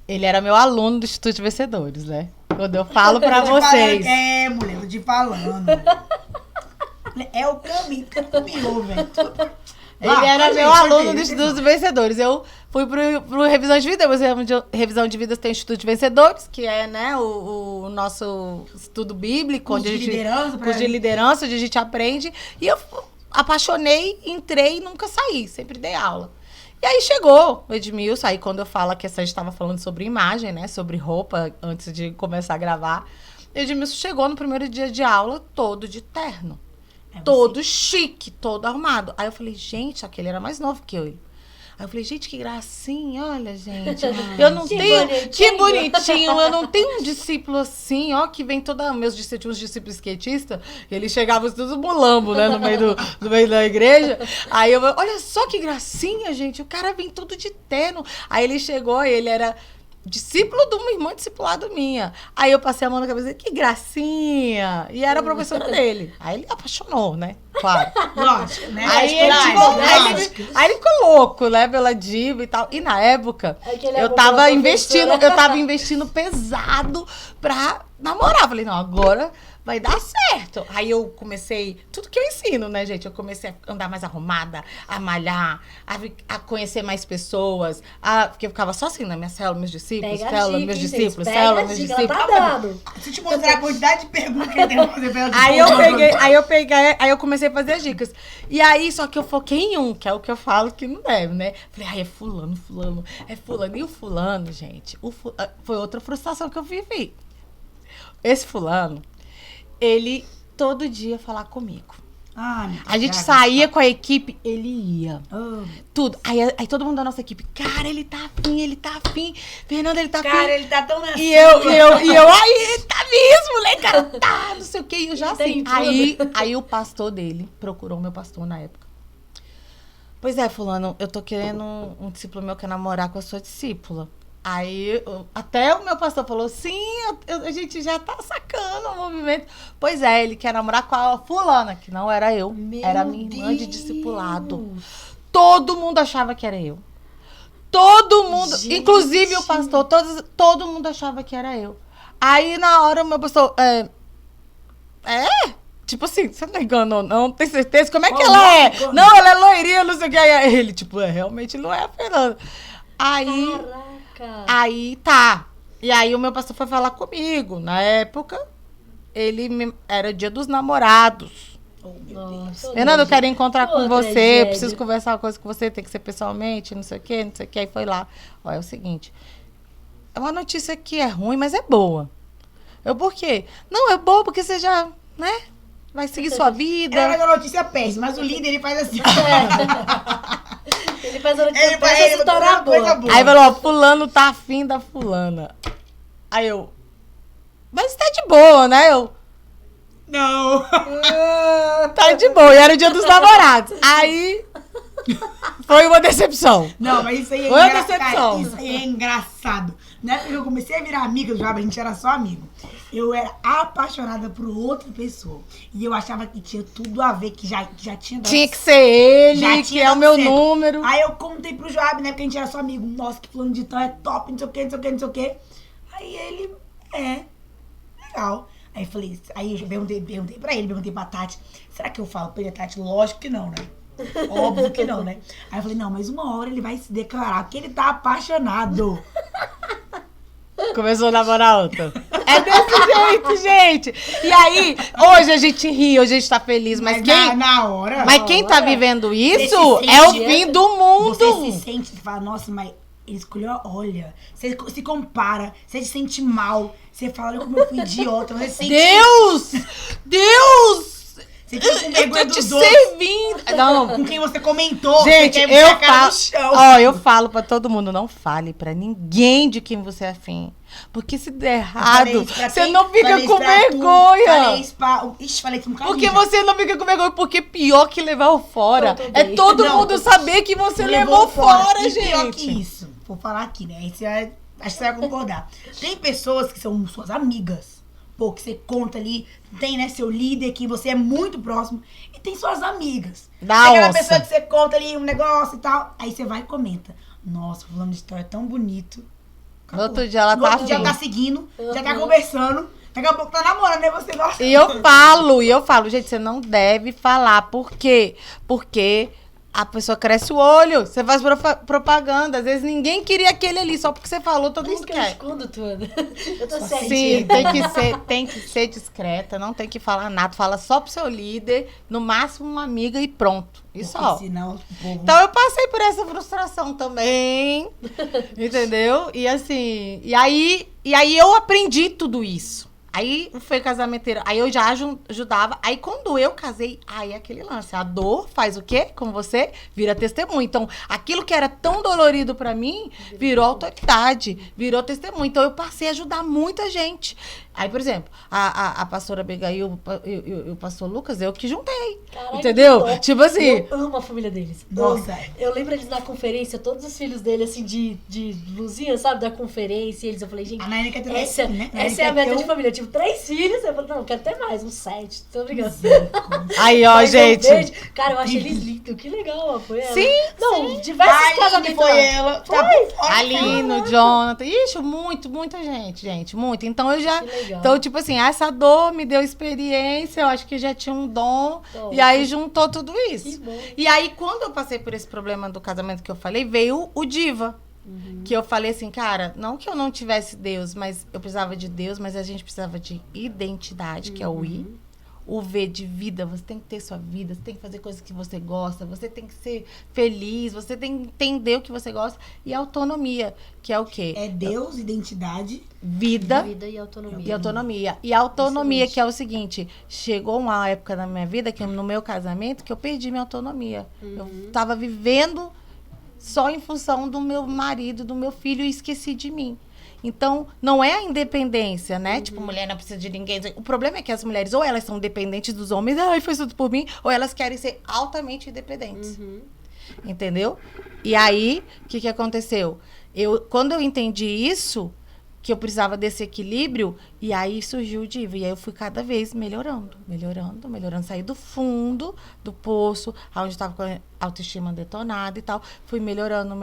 ele era meu aluno do Instituto de Vencedores, né? Quando eu falo pra vocês. Mulher, tô te falando. É o caminho, velho. Ele era meu aluno do Instituto de Vencedores. Eu fui pro Revisão de Vida. Revisão de Vidas tem o Instituto de Vencedores, que é, né, o nosso estudo bíblico. Curso de liderança, onde a gente aprende. E eu apaixonei, entrei e nunca saí. Sempre dei aula. E aí chegou o Edmilson. Aí quando eu falo que a gente estava falando sobre imagem, né, sobre roupa, antes de começar a gravar. Edmilson chegou no primeiro dia de aula todo de terno. Todo chique, todo arrumado. Aí eu falei, gente, só que ele era mais novo que eu. Aí eu falei, gente, que gracinha, olha, gente. Eu não tenho... Que bonitinho. Eu não tenho um discípulo assim, ó, que vem toda... Meus discípulos skatistas, eles chegavam todos mulambo, né, no meio da igreja. Aí eu, olha só que gracinha, gente. O cara vem todo de terno. Aí ele chegou e ele era... discípulo de uma irmã discipulada minha. Aí eu passei a mão na cabeça dele, que gracinha! E era a professora dele. Aí ele apaixonou, né? Claro. Lógico, né? Aí ele ficou louco, né? Pela Diva e tal. E na época, eu tava investindo pesado pra namorar. Falei, não, agora vai dar certo. Aí eu comecei, tudo que eu ensino, né, gente? Eu comecei a andar mais arrumada, a malhar, a conhecer mais pessoas, porque eu ficava só assim na minha célula, meus discípulos, célula, meus discípulos, célula, meus discípulos. Tá dando. Se eu te mostrar a quantidade de perguntas que eu tenho pra fazer pra ela. Aí eu comecei a fazer as dicas. E aí, só que eu foquei em um, que é o que eu falo que não deve, né? Falei, é fulano. E o fulano, gente, foi outra frustração que eu vivi. Esse fulano, ele todo dia falar comigo. A gente saía com a equipe, ele ia. Oh. Tudo. Aí todo mundo da nossa equipe, cara, ele tá afim. Fernanda, ele tá afim. Cara, ele tá tão nessa. E eu, aí, tá mesmo, né, cara? Tá, não sei o quê. E eu já assim. Aí o pastor dele procurou o meu pastor na época. Pois é, fulano, eu tô querendo um discípulo meu que quer namorar com a sua discípula. Aí, até o meu pastor falou, sim, a gente já tá sacando o movimento. Pois é, ele quer namorar com a fulana, que não era eu, era minha irmã de discipulado. Todo mundo achava que era eu. Todo mundo, Gente. inclusive o pastor, todo mundo achava que era eu. Aí, na hora, o meu pastor, tipo assim, você não enganou, não? Tem certeza? Como é que ela é? Como? Não, ela é loirinha, não sei o que. Aí ele, tipo, realmente não é a Fernanda. Aí tá. E aí o meu pastor foi falar comigo. Na época, era dia dos namorados. Oh, meu Deus. Fernanda, eu quero encontrar com você, tragédia. preciso conversar uma coisa com você, tem que ser pessoalmente, não sei o que. Aí foi lá. Ó, é o seguinte. É uma notícia que é ruim, mas é boa. Por quê? Não, é boa porque você já, né? Vai seguir sua vida. Era uma notícia péssima, mas o líder, ele faz assim. Ele faz a notícia Ele pra faz se tornar uma coisa boa. boa. Aí falou, ó, fulano tá afim da fulana. Aí eu, mas tá de boa, né? Não. Tá de boa. E era o dia dos namorados. Aí, foi uma decepção. Não, mas isso aí é Foi uma engraçado. decepção. Isso aí é engraçado. Na época que eu comecei a virar amiga do Joab, a gente era só amigo. Eu era apaixonada por outra pessoa. E eu achava que tinha tudo a ver, que já tinha dado Tinha que ser ele, Já que tinha é o dado meu certo. número. Aí eu contei pro Joab, né? Porque a gente era só amigo. Nossa, que plano de tal é top, não sei o que, não sei o que, não sei o que. Aí ele, legal. Aí eu falei, aí eu perguntei pra ele, perguntei pra Tati. Será que eu falo pra ele, Tati? Lógico que não, né? Óbvio que não, né? Aí eu falei, não, mas uma hora ele vai se declarar que ele tá apaixonado. Começou a namorar outra. É desse jeito, gente. E aí, hoje a gente ri, hoje a gente tá feliz. Mas quem, na hora... mas quem tá vivendo isso Você se é o sente- fim do mundo. Você se sente, você fala, nossa, mas ele escolheu, olha, você se compara, você se sente mal, você fala, olha como eu fui idiota, você se sente... Deus! Você fica com Eu vergonha tô te dos outros, servindo. Não, com quem você comentou, gente, você quer eu botar a cara falo, no chão. ó, eu falo pra todo mundo, não fale pra ninguém de quem você é afim. Porque se der Falei errado, isso pra você quem? não fica Falei com isso pra tu, vergonha. Falei isso pra... Ixi, falei isso um bocado. Porque você não fica com vergonha, porque pior que levar o fora Eu tô é bem. todo Não, mundo saber que você Você levou fora, E pior gente. que isso, vou falar aqui, né? Aí você vai, acho que você vai concordar. Tem pessoas que são suas amigas, pô, que você conta ali, tem, né, seu líder, que você é muito próximo, e tem suas amigas. Da Tem aquela onça. pessoa que você conta ali um negócio e tal, aí você vai e comenta. Nossa, fulano de história é tão bonito. No outro dia ela No tá outro dia afim. tá seguindo, já tá conversando, daqui a pouco tá namorando, né? Você, nossa. E eu falo, gente, você não deve falar. Por quê? Porque a pessoa cresce o olho, você faz propaganda. Às vezes ninguém queria aquele ali, só porque você falou, todo Por isso mundo que eu quer. escondo tudo. Eu tô Só certinha. Sim, tem que ser discreta, não tem que falar nada. Fala só pro seu líder, no máximo uma amiga e pronto. E só. Porque senão, o povo... Então eu passei por essa frustração também, entendeu? E assim, e aí eu aprendi tudo isso. Aí foi casamenteiro, aí eu já ajudava. Aí quando eu casei, aí é aquele lance, a dor faz o quê? Com você, vira testemunho. Então, aquilo que era tão dolorido pra mim, virou autoridade, virou testemunho. Então eu passei a ajudar muita gente. Aí, por exemplo, a pastora Abigail e o pastor Lucas, eu que juntei. Caraca, entendeu? que top. Tipo assim, Eu amo a família deles. Nossa. Eu lembro eles na conferência, todos os filhos dele, assim, de luzinha, sabe? Da conferência. E eles, eu falei, gente, A Naine quer ter essa né? é a meta de família. Eu tive 3 filhos. Eu falei, não, eu quero ter mais, uns 7. Tô brincando. aí ó, Mas um gente. beijo. Cara, eu achei eles lindos. Que legal, foi ela. Sim, Não, diversos Ai, casamentos. foi lá. ela. Tá por fora. Aline, Jonathan. Ixi, muita gente, muito. Então eu já. Que legal. Então, tipo assim, essa dor me deu experiência, eu acho que já tinha um dom. Top. E aí juntou tudo isso. Que bom. E aí, quando eu passei por esse problema do casamento que eu falei, veio o Diva. Que eu falei assim, cara, não que eu não tivesse Deus, mas eu precisava de Deus, mas a gente precisava de identidade, que é o I. o V de vida, você tem que ter sua vida, você tem que fazer coisas que você gosta, você tem que ser feliz, você tem que entender o que você gosta. E autonomia, que é o quê? É Deus, identidade. Vida Vida e autonomia. e autonomia. E a autonomia, Excelente. que é o seguinte, chegou uma época na minha vida, que no meu casamento, que eu perdi minha autonomia. Eu tava vivendo só em função do meu marido, do meu filho, e esqueci de mim. Então, não é a independência, né? Tipo, mulher não precisa de ninguém. O problema é que as mulheres, ou elas são dependentes dos homens, ai, faz tudo por mim, ou elas querem ser altamente independentes. Entendeu? E aí, o que aconteceu? Quando eu entendi isso, que eu precisava desse equilíbrio, e aí surgiu o Diva. E aí eu fui cada vez melhorando. Saí do fundo do poço, onde estava com a autoestima detonada e tal. Fui melhorando.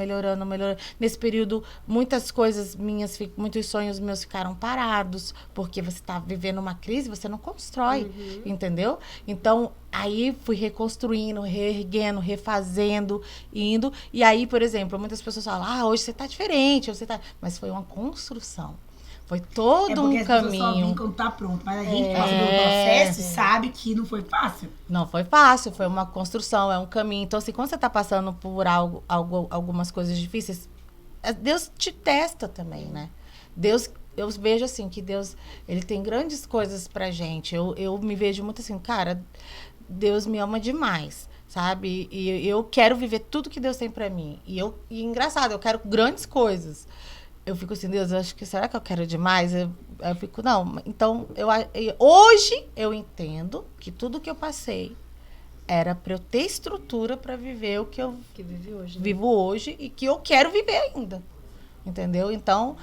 Nesse período, muitas coisas minhas, muitos sonhos meus ficaram parados, porque você está vivendo uma crise, você não constrói, entendeu? Então, aí fui reconstruindo, reerguendo, refazendo, indo. E aí, por exemplo, muitas pessoas falam, hoje você tá diferente, mas foi uma construção. Foi todo um as pessoas só caminho. vêm quando tá pronto. Mas a gente passa pelo processo e sabe que não foi fácil. Não foi fácil, foi uma construção, é um caminho. Então, assim, quando você tá passando por algumas coisas difíceis, Deus te testa também, né? Eu vejo assim, que Deus, ele tem grandes coisas pra gente. Eu me vejo muito assim, cara, Deus me ama demais, sabe? E eu quero viver tudo que Deus tem pra mim. E engraçado, eu quero grandes coisas. Eu fico assim, Deus, será que eu quero demais? Eu fico, não. Então, hoje eu entendo que tudo que eu passei era pra eu ter estrutura pra viver o que eu vive hoje, né? vivo hoje e que eu quero viver ainda. Entendeu? Então,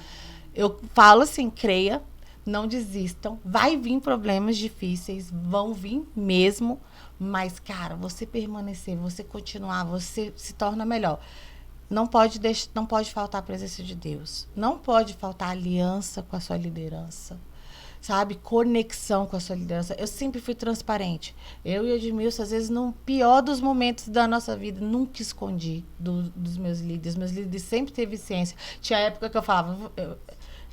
eu falo assim, creia, não desistam. Vai vir problemas difíceis, vão vir mesmo. Mas, cara, você permanecer, você continuar, você se torna melhor. Não pode faltar a presença de Deus. Não pode faltar aliança com a sua liderança. Sabe? Conexão com a sua liderança. Eu sempre fui transparente. Eu e o Edmilson, às vezes, no pior dos momentos da nossa vida, nunca escondi dos meus líderes. Meus líderes sempre teve ciência. Tinha época que eu falava,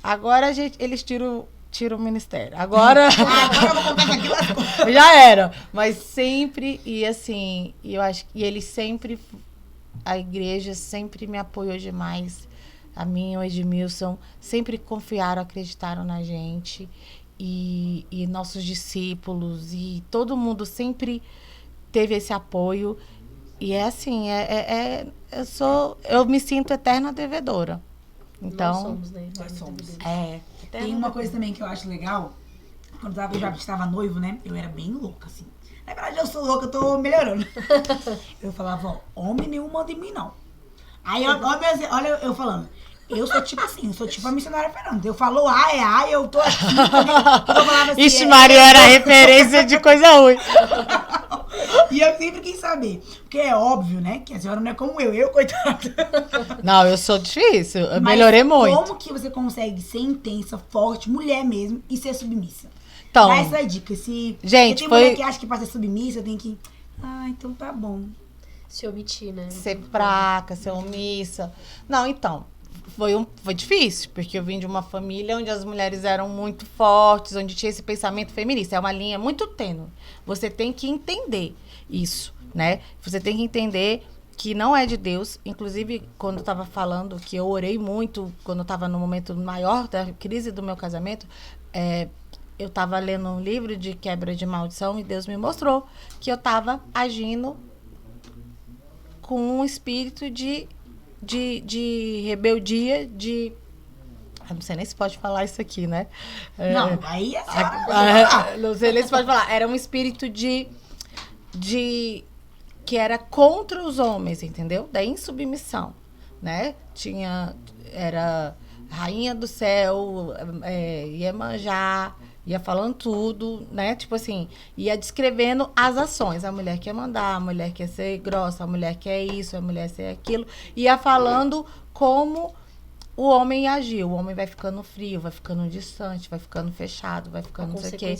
agora eles tiram o ministério. Agora Agora eu vou contar aqui as coisas. já era. Mas sempre, e assim, eu acho que eles sempre... A igreja sempre me apoiou demais. A mim e o Edmilson sempre confiaram, acreditaram na gente. E nossos discípulos. E todo mundo sempre teve esse apoio. E é assim, eu me sinto eterna devedora. Então, Nós somos, né? Nós somos. eterna Tem uma coisa também que eu acho legal. Quando eu já estava noivo, né? Eu era bem louca, assim. Na verdade, eu sou louca, eu tô melhorando. Eu falava, homem nenhum manda em mim, não. Aí, olha eu falando. Eu sou tipo assim, eu sou tipo a missionária Fernanda. Eu falo é A, eu tô aqui. Eu falava assim, Ixi, Maria, era referência de coisa ruim. E eu sempre quis saber. Porque é óbvio, né? Que a senhora não é como eu, coitada. Não, eu sou difícil. Eu Mas melhorei muito. Como que você consegue ser intensa, forte, mulher mesmo, e ser submissa? Então, Dá essa dica. gente, tem foi... mulher que acha que pra ser submissa tem que... então tá bom. Se omitir, né? Ser fraca, ser omissa. Não, então, foi difícil, porque eu vim de uma família onde as mulheres eram muito fortes, onde tinha esse pensamento feminista. É uma linha muito tênue. Você tem que entender isso, né? Você tem que entender que não é de Deus. Inclusive, quando eu estava falando que eu orei muito, quando eu estava no momento maior da crise do meu casamento, eu estava lendo um livro de quebra de maldição e Deus me mostrou que eu estava agindo com um espírito de rebeldia, eu não sei nem se pode falar isso aqui, né? Não, aí é não sei nem se pode falar. Era um espírito de que era contra os homens, entendeu? Da insubmissão, né? Era rainha do céu, Iemanjá, ia falando tudo, né? Tipo assim, ia descrevendo as ações. A mulher quer mandar, a mulher quer ser grossa, a mulher quer isso, a mulher quer aquilo. Ia falando como o homem agiu. O homem vai ficando frio, vai ficando distante, vai ficando fechado, vai ficando não sei o quê.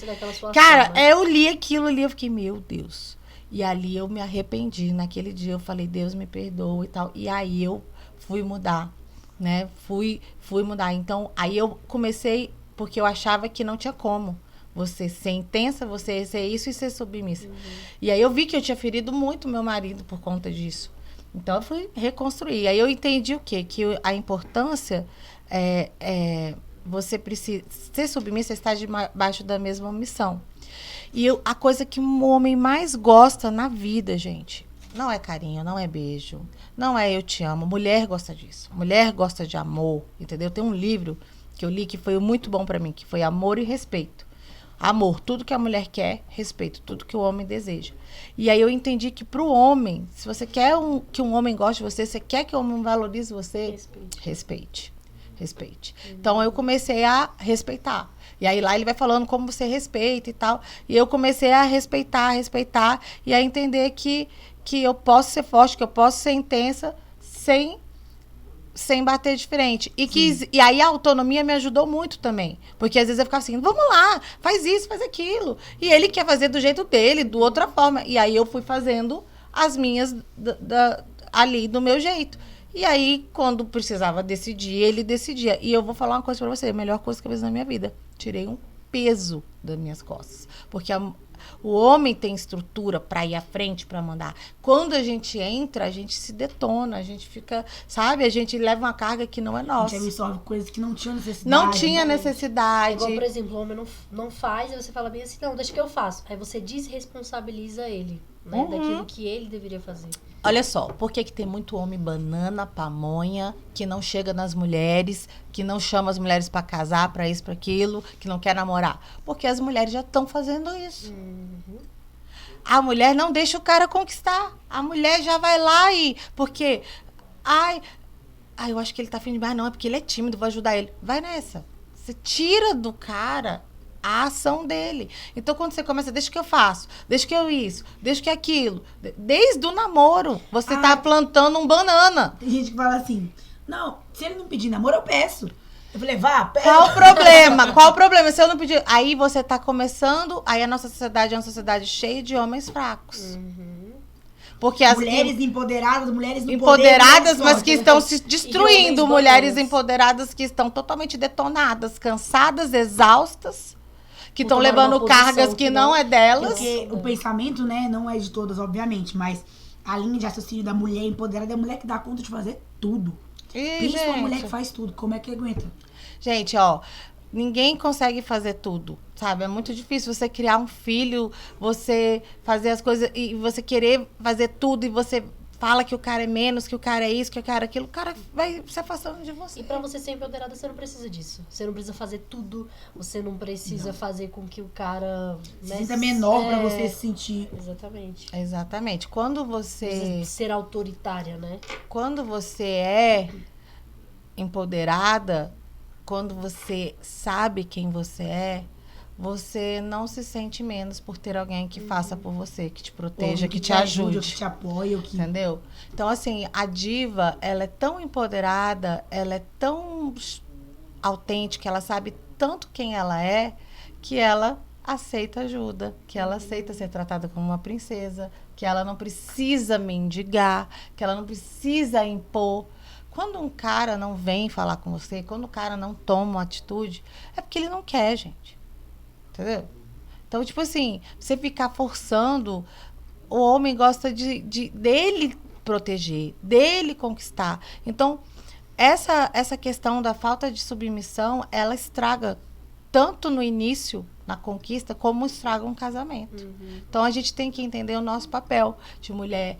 Cara, eu li aquilo ali, eu fiquei, meu Deus. E ali eu me arrependi. Naquele dia eu falei, Deus me perdoa e tal. E aí eu fui mudar, né? Fui mudar. Então, aí eu comecei... Porque eu achava que não tinha como. você ser intensa, você ser isso e ser submissa. E aí eu vi que eu tinha ferido muito meu marido por conta disso. Então eu fui reconstruir. Aí eu entendi o quê? Que a importância você precisa ser submissa, estar debaixo da mesma missão. E a coisa que um homem mais gosta na vida, gente, não é carinho, não é beijo, não é eu te amo. Mulher gosta disso. Mulher gosta de amor, entendeu? Tem um livro que eu li que foi muito bom pra mim, que foi Amor e Respeito. Amor, tudo que a mulher quer, respeito, tudo que o homem deseja. E aí eu entendi que pro homem, se você quer que um homem goste de você, você quer que o homem valorize você, respeite. Então eu comecei a respeitar. E aí lá ele vai falando como você respeita e tal. E eu comecei a respeitar, e a entender que eu posso ser forte, que eu posso ser intensa sem bater de frente. E aí a autonomia me ajudou muito também. Porque às vezes eu ficava assim, vamos lá, faz isso, faz aquilo. E ele quer fazer do jeito dele, de outra forma. E aí eu fui fazendo as minhas ali do meu jeito. E aí, quando precisava decidir, ele decidia. E eu vou falar uma coisa pra você, a melhor coisa que eu fiz na minha vida. Tirei um peso das minhas costas. Porque o homem tem estrutura para ir à frente, para mandar. Quando a gente entra, a gente se detona, a gente fica, sabe? A gente leva uma carga que não é nossa. A gente absorve coisas que não tinham necessidade. Não tinha necessidade. Igual, por exemplo, o homem não faz, aí você fala bem assim, não, deixa que eu faço. Aí você desresponsabiliza ele, né? Daquilo que ele deveria fazer. Olha só, por que tem muito homem banana, pamonha, que não chega nas mulheres, que não chama as mulheres para casar, para isso, para aquilo, que não quer namorar? Porque as mulheres já estão fazendo isso. A mulher não deixa o cara conquistar. A mulher já vai lá porque, eu acho que ele tá afim de mais, não, é porque ele é tímido, vou ajudar ele. Vai nessa. Você tira do cara a ação dele. Então, quando você começa, deixa que eu faço, deixa que eu isso, deixa que aquilo. Desde o namoro, você tá plantando um banana. Tem gente que fala assim, não, se ele não pedir namoro, eu peço. Eu falei, pega. Qual o problema? Qual o problema? Se eu não pedir... Aí você tá começando... Aí a nossa sociedade é uma sociedade cheia de homens fracos. Porque as mulheres empoderadas, mulheres no empoderadas, poder, mas que estão se destruindo. Mulheres empoderadas que estão totalmente detonadas, cansadas, exaustas, que estão levando cargas que não é delas. Porque o pensamento, né, não é de todas, obviamente, mas a linha de raciocínio da mulher empoderada é a mulher que dá conta de fazer tudo. Pensa uma mulher que faz tudo, como é que aguenta? Gente, ninguém consegue fazer tudo, sabe? É muito difícil você criar um filho, você fazer as coisas e você querer fazer tudo e você fala que o cara é menos, que o cara é isso, que o cara é aquilo, o cara vai se afastando de você. E pra você ser empoderada, você não precisa disso. Você não precisa fazer tudo, você não precisa fazer com que o cara... Se sinta menor pra você se sentir. Exatamente. Quando você... Ser autoritária, né? Quando você é empoderada, quando você sabe quem você é, você não se sente menos por ter alguém que faça por você, que te proteja, que te ajude, que te apoie, entendeu? Então, assim, a diva, ela é tão empoderada, ela é tão autêntica, ela sabe tanto quem ela é, que ela aceita ajuda, que ela aceita ser tratada como uma princesa, que ela não precisa mendigar, que ela não precisa impor. Quando um cara não vem falar com você, quando o cara não toma uma atitude, é porque ele não quer, gente. Entendeu? Então, tipo assim, você ficar forçando, o homem gosta dele proteger, dele conquistar. Então, essa questão da falta de submissão, ela estraga tanto no início, na conquista, como estraga um casamento. Então, a gente tem que entender o nosso papel de mulher,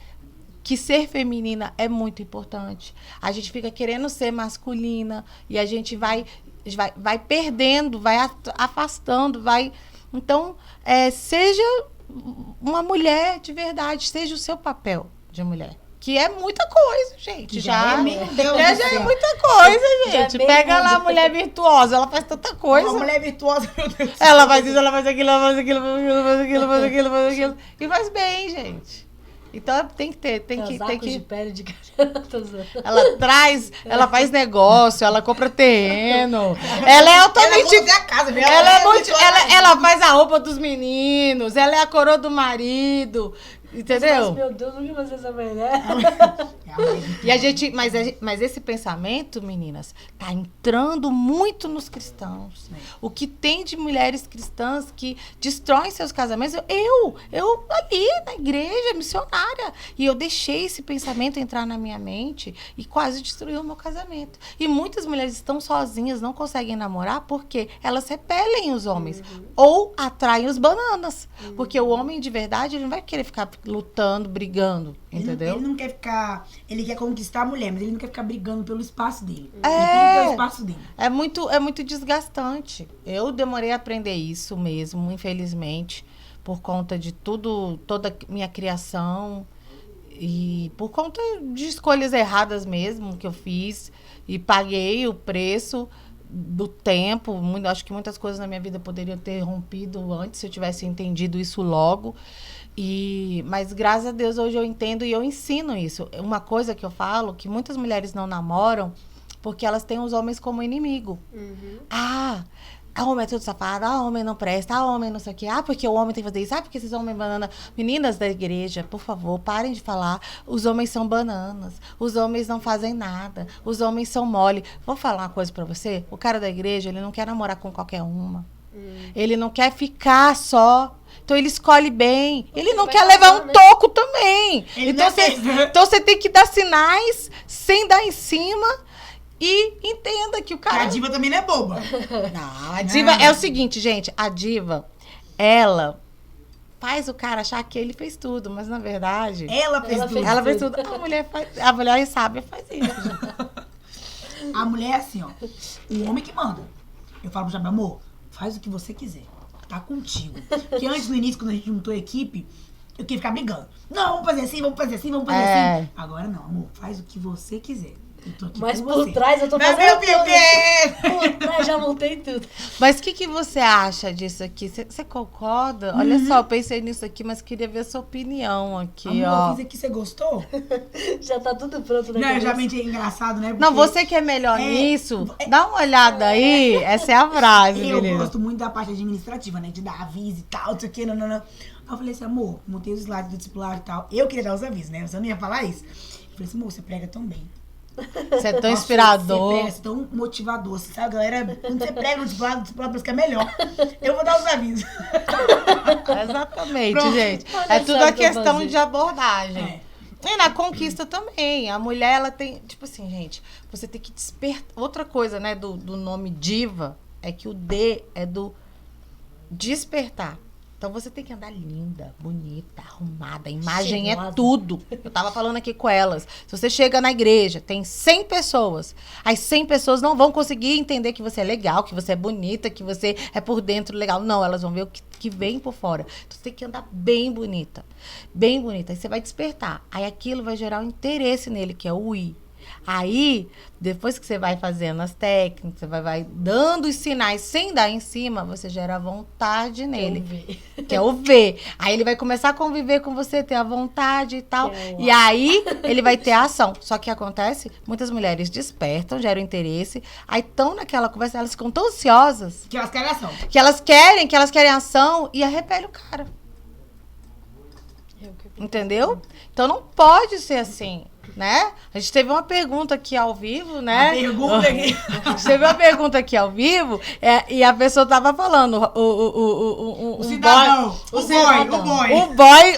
que ser feminina é muito importante. A gente fica querendo ser masculina e a gente vai perdendo, vai afastando, vai... Então, seja uma mulher de verdade, seja o seu papel de mulher. Que é muita coisa, gente. Já é muita coisa, gente. Pega lá a mulher virtuosa, ela faz tanta coisa. Uma mulher virtuosa, meu Deus. Ela faz isso, ela faz aquilo, ela faz aquilo, faz aquilo, faz aquilo, faz aquilo. E faz bem, gente. Então tem que ter, tem que de pele de ela traz, ela faz negócio, ela compra terreno. Ela é altamente ela faz a roupa dos meninos, ela é a coroa do marido. Entendeu? Meu Deus, nunca vou ser essa mulher. E a gente, mas esse pensamento, meninas, tá entrando muito nos cristãos. O que tem de mulheres cristãs que destroem seus casamentos, eu ali na igreja, missionária, e eu deixei esse pensamento entrar na minha mente e quase destruiu o meu casamento. E muitas mulheres estão sozinhas, não conseguem namorar porque elas repelem os homens ou atraem os bananas, porque o homem de verdade, ele não vai querer ficar lutando, brigando, entendeu? Ele não quer ficar... Ele quer conquistar a mulher, mas ele não quer ficar brigando pelo espaço dele. É. Ele tem que ter o espaço dele. É muito desgastante. Eu demorei a aprender isso mesmo, infelizmente, por conta de toda a minha criação e por conta de escolhas erradas mesmo que eu fiz e paguei o preço do tempo. Acho que muitas coisas na minha vida poderiam ter rompido antes se eu tivesse entendido isso logo. Mas graças a Deus hoje eu entendo e eu ensino isso. Uma coisa que eu falo, que muitas mulheres não namoram porque elas têm os homens como inimigo. A homem é tudo safado, a homem não presta, a homem não sei o quê. Porque o homem tem que fazer isso, porque esses homens banana. Meninas da igreja, por favor, parem de falar. Os homens são bananas, os homens não fazem nada, os homens são mole. Vou falar uma coisa pra você, o cara da igreja, ele não quer namorar com qualquer uma. Ele não quer ficar só. Então ele escolhe bem. Ele não quer levar um toco também. Então você tem que dar sinais sem dar em cima e entenda que o cara... Porque a diva também não é boba. Não, a diva é o seguinte, gente. A diva, ela faz o cara achar que ele fez tudo, mas na verdade... Ela fez tudo. Ela fez tudo. A mulher sábia faz isso, gente. A mulher é assim, ó. O homem que manda. Eu falo pro Jabe, amor, faz o que você quiser. Tá contigo. Porque antes, no início, quando a gente juntou a equipe, eu queria ficar brigando. Não, vamos fazer assim, vamos fazer assim, vamos fazer assim. Agora não, amor, faz o que você quiser. Eu tô aqui Mas com por você. trás eu tô Mas fazendo meu tudo. Por trás já montei tudo. Mas o que você acha disso aqui? Você concorda? Olha só, eu pensei nisso aqui, mas queria ver a sua opinião aqui, Amor, ó. eu fiz aqui, você gostou? Já tá tudo pronto na Não, eu cabeça. já menti, é engraçado, né? Não, Porque você que é melhor nisso, dá uma olhada aí. Essa é a frase, eu menina. gosto muito da parte administrativa, né? De dar aviso e tal, não sei o que, não. Aí eu falei assim, amor, montei os slides do discipular e tal. Eu queria dar os avisos, né? Você não ia falar isso? Eu falei assim, amor, você prega tão bem. Você é tão Nossa, inspirador. Você prega, você é tão motivador. Você sabe, galera, quando você prega no discipulado parece que é melhor. Eu vou dar os avisos. Exatamente, Pronto. gente. Olha É tudo só a o que eu questão fazia. de abordagem. E na conquista também. A mulher, ela tem... Tipo assim, gente, você tem que despertar... Outra coisa, né, do nome diva, é que o D é do despertar. Então você tem que andar linda, bonita, arrumada. A imagem Cheirosa. é tudo. Eu tava falando aqui com elas. Se você chega na igreja, tem 100 pessoas. As 100 pessoas não vão conseguir entender que você é legal, que você é bonita, que você é por dentro legal. Não, elas vão ver o que vem por fora. Então você tem que andar bem bonita. Bem bonita. Aí você vai despertar. Aí aquilo vai gerar um interesse nele, que é o I. Aí, depois que você vai fazendo as técnicas, você vai dando os sinais sem dar em cima, você gera vontade nele. Que é o V. Aí ele vai começar a conviver com você, ter a vontade e tal. E aí, ele vai ter a ação. Só que acontece, muitas mulheres despertam, geram interesse, aí estão naquela conversa, elas ficam tão ansiosas Que elas querem ação. que elas querem ação e arrepele o cara. Entendeu? Então não pode ser assim, né? A gente teve uma pergunta aqui ao vivo, né? A pergunta aqui. A gente teve uma pergunta aqui ao vivo e a pessoa tava falando O cidadão.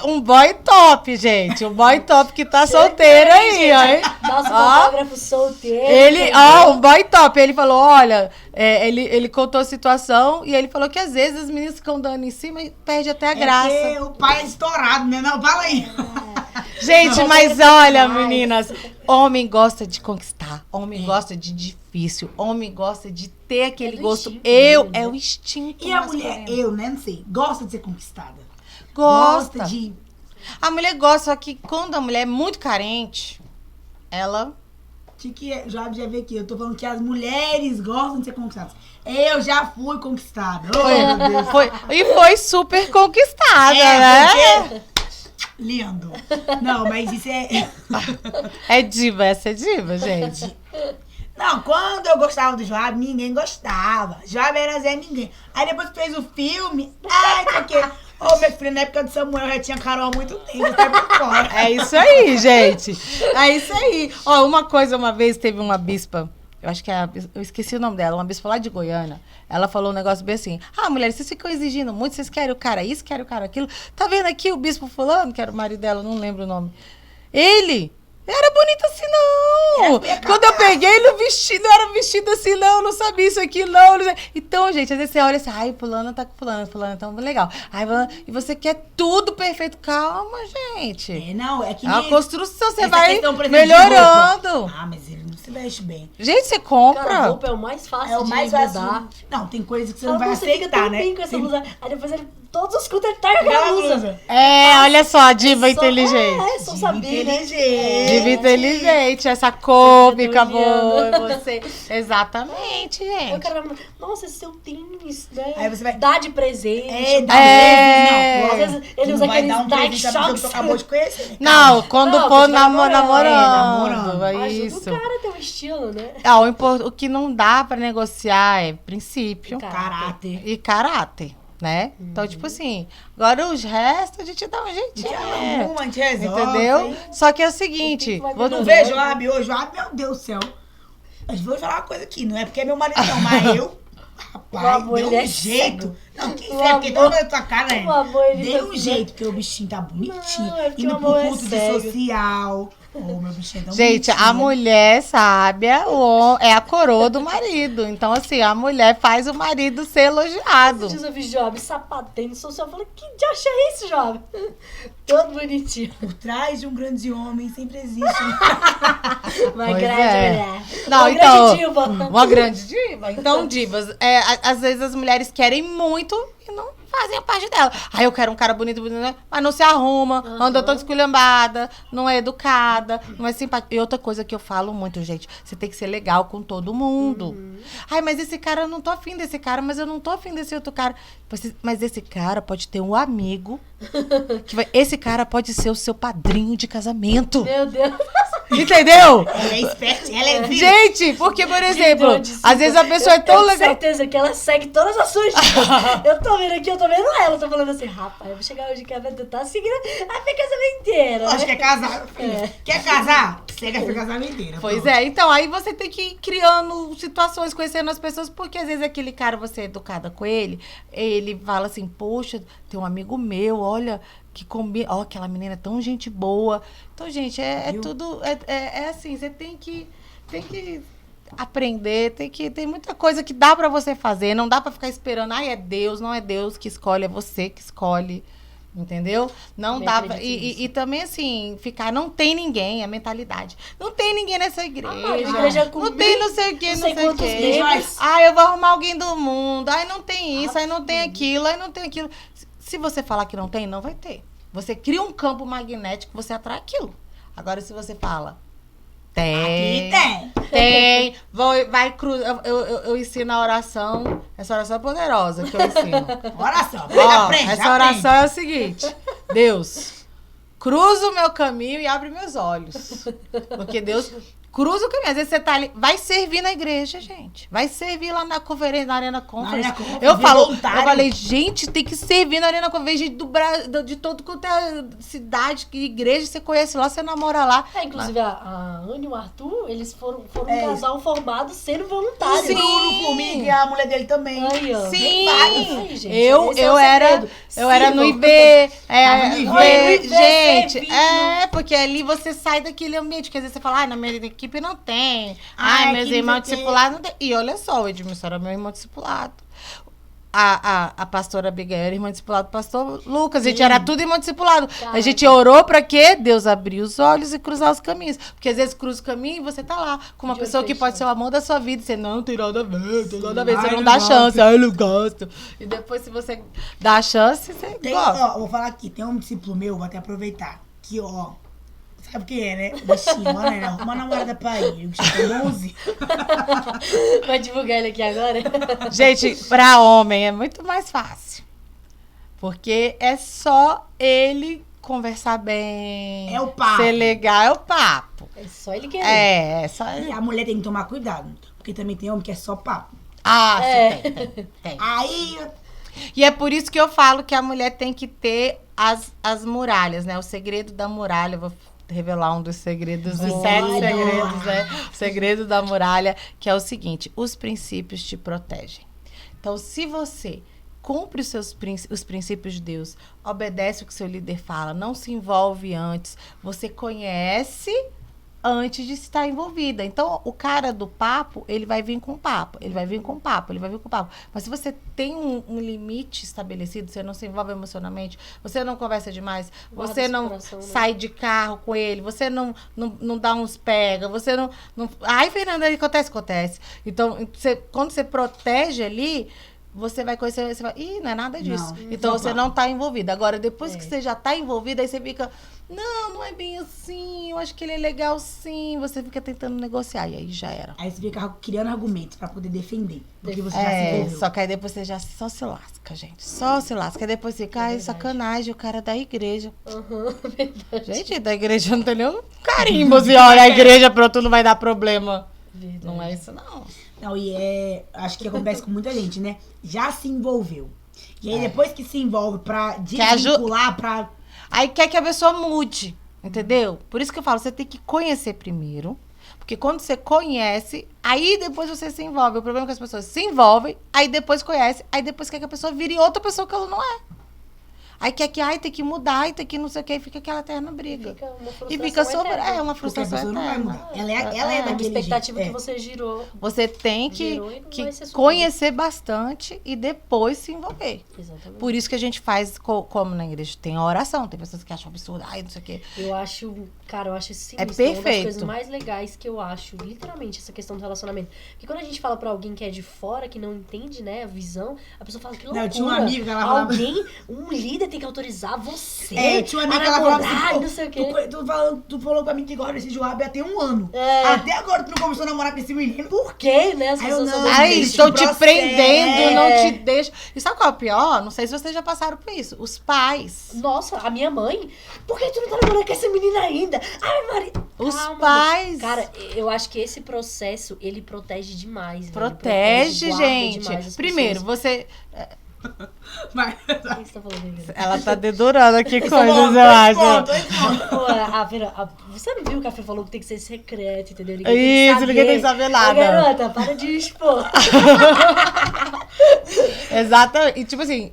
Um boy top, gente. Um boy top que tá solteiro aí, ó. Hein? Nosso Ó. fotógrafo solteiro. Um boy top. Ele falou, olha, ele contou a situação e ele falou que às vezes as meninas ficam dando em cima e perde até a graça. Porque o pai é estourado, né? Não, fala aí. Gente, mas olha, meninas, homem gosta de conquistar, homem gosta de difícil, homem gosta de ter aquele do gosto. instinto É o instinto E a masculino. mulher, né? Não sei, gosta de ser conquistada. Gosta. de... A mulher gosta, só que quando a mulher é muito carente, ela... Já vê aqui, eu tô falando que as mulheres gostam de ser conquistadas. Eu já fui conquistada. Oh, meu Deus. foi super conquistada, né? Porque... Lindo. Não, mas isso é... É diva, essa é diva, gente. Não, quando eu gostava do Joab, ninguém gostava. Joab era Zé Ninguém. Aí depois que fez o filme, ai, não sei o quê. Ô, minha filha, na época do Samuel já tinha Carol há muito tempo, até por fora. É isso aí, gente. É isso aí. Ó, uma vez teve uma bispa, eu acho que eu esqueci o nome dela, uma bispa lá de Goiânia. Ela falou um negócio bem assim: mulheres, vocês ficam exigindo muito, vocês querem o cara isso, querem o cara aquilo. Tá vendo aqui o bispo fulano, que era o marido dela, não lembro o nome. Ele era bonito assim, não. Quando eu peguei no vestido, não era vestido assim, não sabia isso aqui, não. Então, gente, às vezes você olha assim, fulano tá com fulano tá muito legal. E você quer tudo perfeito. Calma, gente. Não, é que é uma construção, você essa vai questão, por exemplo, de melhorando. mas ele não se veste bem. Gente, você compra. Cara, a roupa é o mais fácil É o mais fácil. mudar. Não, tem coisas que você Fala, não vai você fica aceitar, tão né? bem com essa Tem- blusa. Aí depois todos os cultos ele tá com aquela blusa. Olha só, a diva Só- inteligente. É, só saber, né? inteligente. Diva inteligente, essa cor Você fica tá boa, olhando. você. Exatamente, Aí o gente. cara vai, nossa, esse seu tênis, né? Aí você vai- Dá de presente. Dá É. um presente, não. Às vezes ele Tu usa não vai aqueles dar um presente Nike pra pessoa que Shox. tu acabou de conhecer. Não, quando Não, for você vai namorando. namorando, é Ajuda isso. o cara a ter um estilo, né? O que não dá pra negociar é princípio Caráter. e caráter, né? Então, tipo assim, agora os restos a gente dá um jeitinho. A gente resolve. Entendeu? Só que é o seguinte, vai vou- Eu não vejo o Abi hoje. O Abi, meu Deus do céu. Mas vou falar uma coisa aqui. Não é porque é meu marido, não. Mas eu, O rapaz, amor, deu ele um é jeito. cego. Não, quem O sabe? Porque amor- toda a tua cara, né? o amor, ele Dei tá um assim, jeito, porque o bichinho tá bonitinho. Não, é porque o Indo amor pro é culto de cego. social. Ô, meu bichinho é tão Gente, a bonitinho. mulher sábia é a coroa do marido. Então, assim, a mulher faz o marido ser elogiado. Diz eu vi Job sapatendo social. Eu falei, que diacho é isso, Job? Todo bonitinho. Por trás de um grande homem sempre existe. Uma Pois grande é. mulher. Não, Uma então, grande diva. uma grande diva. Então, divas, às vezes as mulheres querem muito e não fazem a parte dela. Eu quero um cara bonito, né? Mas não se arruma, anda toda esculhambada, não é educada, não é simpática. E outra coisa que eu falo muito, gente, você tem que ser legal com todo mundo. Mas esse cara, eu não tô afim desse cara, mas eu não tô afim desse outro cara. Mas esse cara pode ter um amigo, esse cara pode ser o seu padrinho de casamento. Meu Deus. Entendeu? Ela é esperta, ela é viva. Gente, porque, por exemplo, às vezes a pessoa é tão eu tenho legal. certeza que ela segue todas as suas dicas. Eu tô vendo aqui, eu tô vendo ela. Eu tô falando assim, rapaz, eu vou chegar hoje que a Beta tá seguindo a minha casamenteira. Acho Né? que é casar, filha. Quer casar? Segue a casamento inteira. Pois é, então aí você tem que ir criando situações, conhecendo as pessoas, porque às vezes aquele cara, você é educada com ele fala assim, poxa, tem um amigo meu, olha, que combina, ó, aquela menina é tão gente boa. Então, gente, Viu? tudo, é assim, você tem que aprender, tem muita coisa que dá pra você fazer, não dá pra ficar esperando, é Deus, não é Deus que escolhe, é você que escolhe. Entendeu? Não Também dá. acredito nisso. E também, assim, não tem ninguém, a mentalidade. Não tem ninguém nessa igreja. igreja com não tem não sei o que, não não sei sei o quantos que. membros. Eu vou arrumar alguém do mundo. Não tem isso, não tem aquilo, não tem aquilo. Se você falar que não tem, não vai ter. Você cria um campo magnético, você atrai aquilo. Agora, se você fala, tem. Aqui tem. Tem. Vai cruzar. Eu ensino a oração. Essa oração é poderosa que eu ensino. Oração. Ó, Aprende, essa oração é o seguinte: Deus, cruza o meu caminho e abre meus olhos. Porque Deus cruza o caminho. Às vezes você tá ali, vai servir na igreja, gente. Vai servir lá na conferência, na Arena Conference. Arena Conference, Eu voluntário. falei, gente, tem que servir na Arena Conference, gente de todo quanto é cidade, que igreja você conhece lá, você namora lá. Inclusive, a Anne e o Arthur, eles foram um É. casal formado sendo voluntário. O Bruno Formiga e a mulher dele também. Aí, ó. Sim, Aí, gente, eu esse é o era segredo. eu era no Sirvam. IV, Tava no IV. gente, servindo. porque ali você sai daquele ambiente, porque às vezes você fala, na minha equipe não tem, meus aqui irmãos não tem. discipulados não tem, e olha só, o Edmilson era meu irmão discipulado. A pastora Abigail era irmã discipulado do pastor Lucas. A gente era tudo irmão discipulado. A gente orou pra quê? Deus abrir os olhos e cruzar os caminhos. Porque às vezes cruza o caminho e você tá lá com uma De pessoa que outra pode ser o amor da sua vida. E você não tem nada a ver, tem nada a ver. Você Ai, não não dá gosto. chance. Eu não gosto. E depois, se você dá a chance, você Tem, gosta. ó, vou falar aqui, tem um discípulo meu, vou até aproveitar, que, ó, sabe quem é, né? O bichinho, mano, ele arruma uma namorada pra ele, o bichinho tem 11. Vai divulgar ele aqui agora? Gente, pra homem é muito mais fácil. Porque é só ele conversar bem. É o papo. Ser legal, é o papo. É só ele querer. É só E a mulher tem que tomar cuidado, porque também tem homem que é só papo. Ah, É. sim, tem. Aí, E é por isso que eu falo que a mulher tem que ter as muralhas, né? O segredo da muralha, eu vou revelar um dos segredos, dos 7 segredos, né? O segredo da muralha, que é o seguinte: os princípios te protegem. Então, se você cumpre os princípios de Deus, obedece o que seu líder fala, não se envolve antes, você conhece antes de estar envolvida. Então, o cara do papo, ele vai vir com papo, ele vai vir com papo, ele vai vir com papo. Mas se você tem um limite estabelecido, você não se envolve emocionalmente, você não conversa demais, Guarda você esse não coração, né? sai de carro com ele, você não dá uns pega, você não... Ai, Fernanda, acontece. Então, quando você protege ali, você vai conhecer, você vai... Ih, não é nada disso. Não. Então, Só você papo. não tá envolvida. Agora, depois É. que você já tá envolvida, aí você fica... Não é bem assim, eu acho que ele é legal sim. Você fica tentando negociar, e aí já era. Aí você fica criando argumentos pra poder defender. Porque você já se envolveu. Só que aí depois você já só se lasca, gente. Só se lasca. Aí depois fica, ai, verdade. sacanagem, o cara é da igreja. Aham, verdade. Gente, da igreja não tem nenhum carimbo, assim, olha, a igreja, pronto, não vai dar problema. Verdade. Não é isso, não. Não, acho que acontece com muita gente, né? Já se envolveu. E É. aí, depois que se envolve pra desvincular, pra... Aí quer que a pessoa mude, entendeu? Por isso que eu falo, você tem que conhecer primeiro. Porque quando você conhece, aí depois você se envolve. O problema é que as pessoas se envolvem, aí depois conhece, aí depois quer que a pessoa vire outra pessoa que ela não é. Aí quer que, tem que mudar, aí tem que não sei o que, e fica aquela eterna briga. Fica uma frustração E fica sobre... eterna. uma Porque a frustração pessoa não vai eterna. mudar. Ela é É uma daquele expectativa jeito. que você girou. Você tem Gerou e não que vai ser suprido. conhecer bastante e depois se envolver. Exatamente. Por isso que a gente faz, como na igreja tem a oração, tem pessoas que acham absurdo, ai, não sei o quê. Eu acho isso É sinistro. Uma das perfeito. coisas mais legais que eu acho, literalmente, essa questão do relacionamento. Porque quando a gente fala pra alguém que é de fora, que não entende, né, a visão, a pessoa fala que loucura. Não, eu tinha uma amiga que ela falava... Alguém, um líder tem que autorizar você Tinha uma a amiga que ela falava namorar, assim, não sei o quê. tu falou pra mim que gosta desse Joab há tem um ano. É. Até agora tu não começou a namorar com esse menino. Por quê, né? As Aí eu pessoas não- são Ai, Deixa estão o te processo. prendendo, não É. te deixam. E sabe qual é o pior? Não sei se vocês já passaram por isso. Os pais. Nossa, a minha mãe, por que tu não tá namorando com essa menina ainda? Ai, Maria. Os Calma, pais. Cara, eu acho que esse processo, ele protege demais. velho. Protege, guarda gente. demais as Primeiro, pessoas. você. Mas... O que você tá falando aí? Ela tá dedurando aqui Bom, coisas, eu dois acho. pontos. Pô, você não viu que a Fê falou que tem que ser secreto, entendeu? Ninguém tem que Isso, ninguém tem que saber nada. Ô, garota, para de expor. Exatamente. E tipo assim,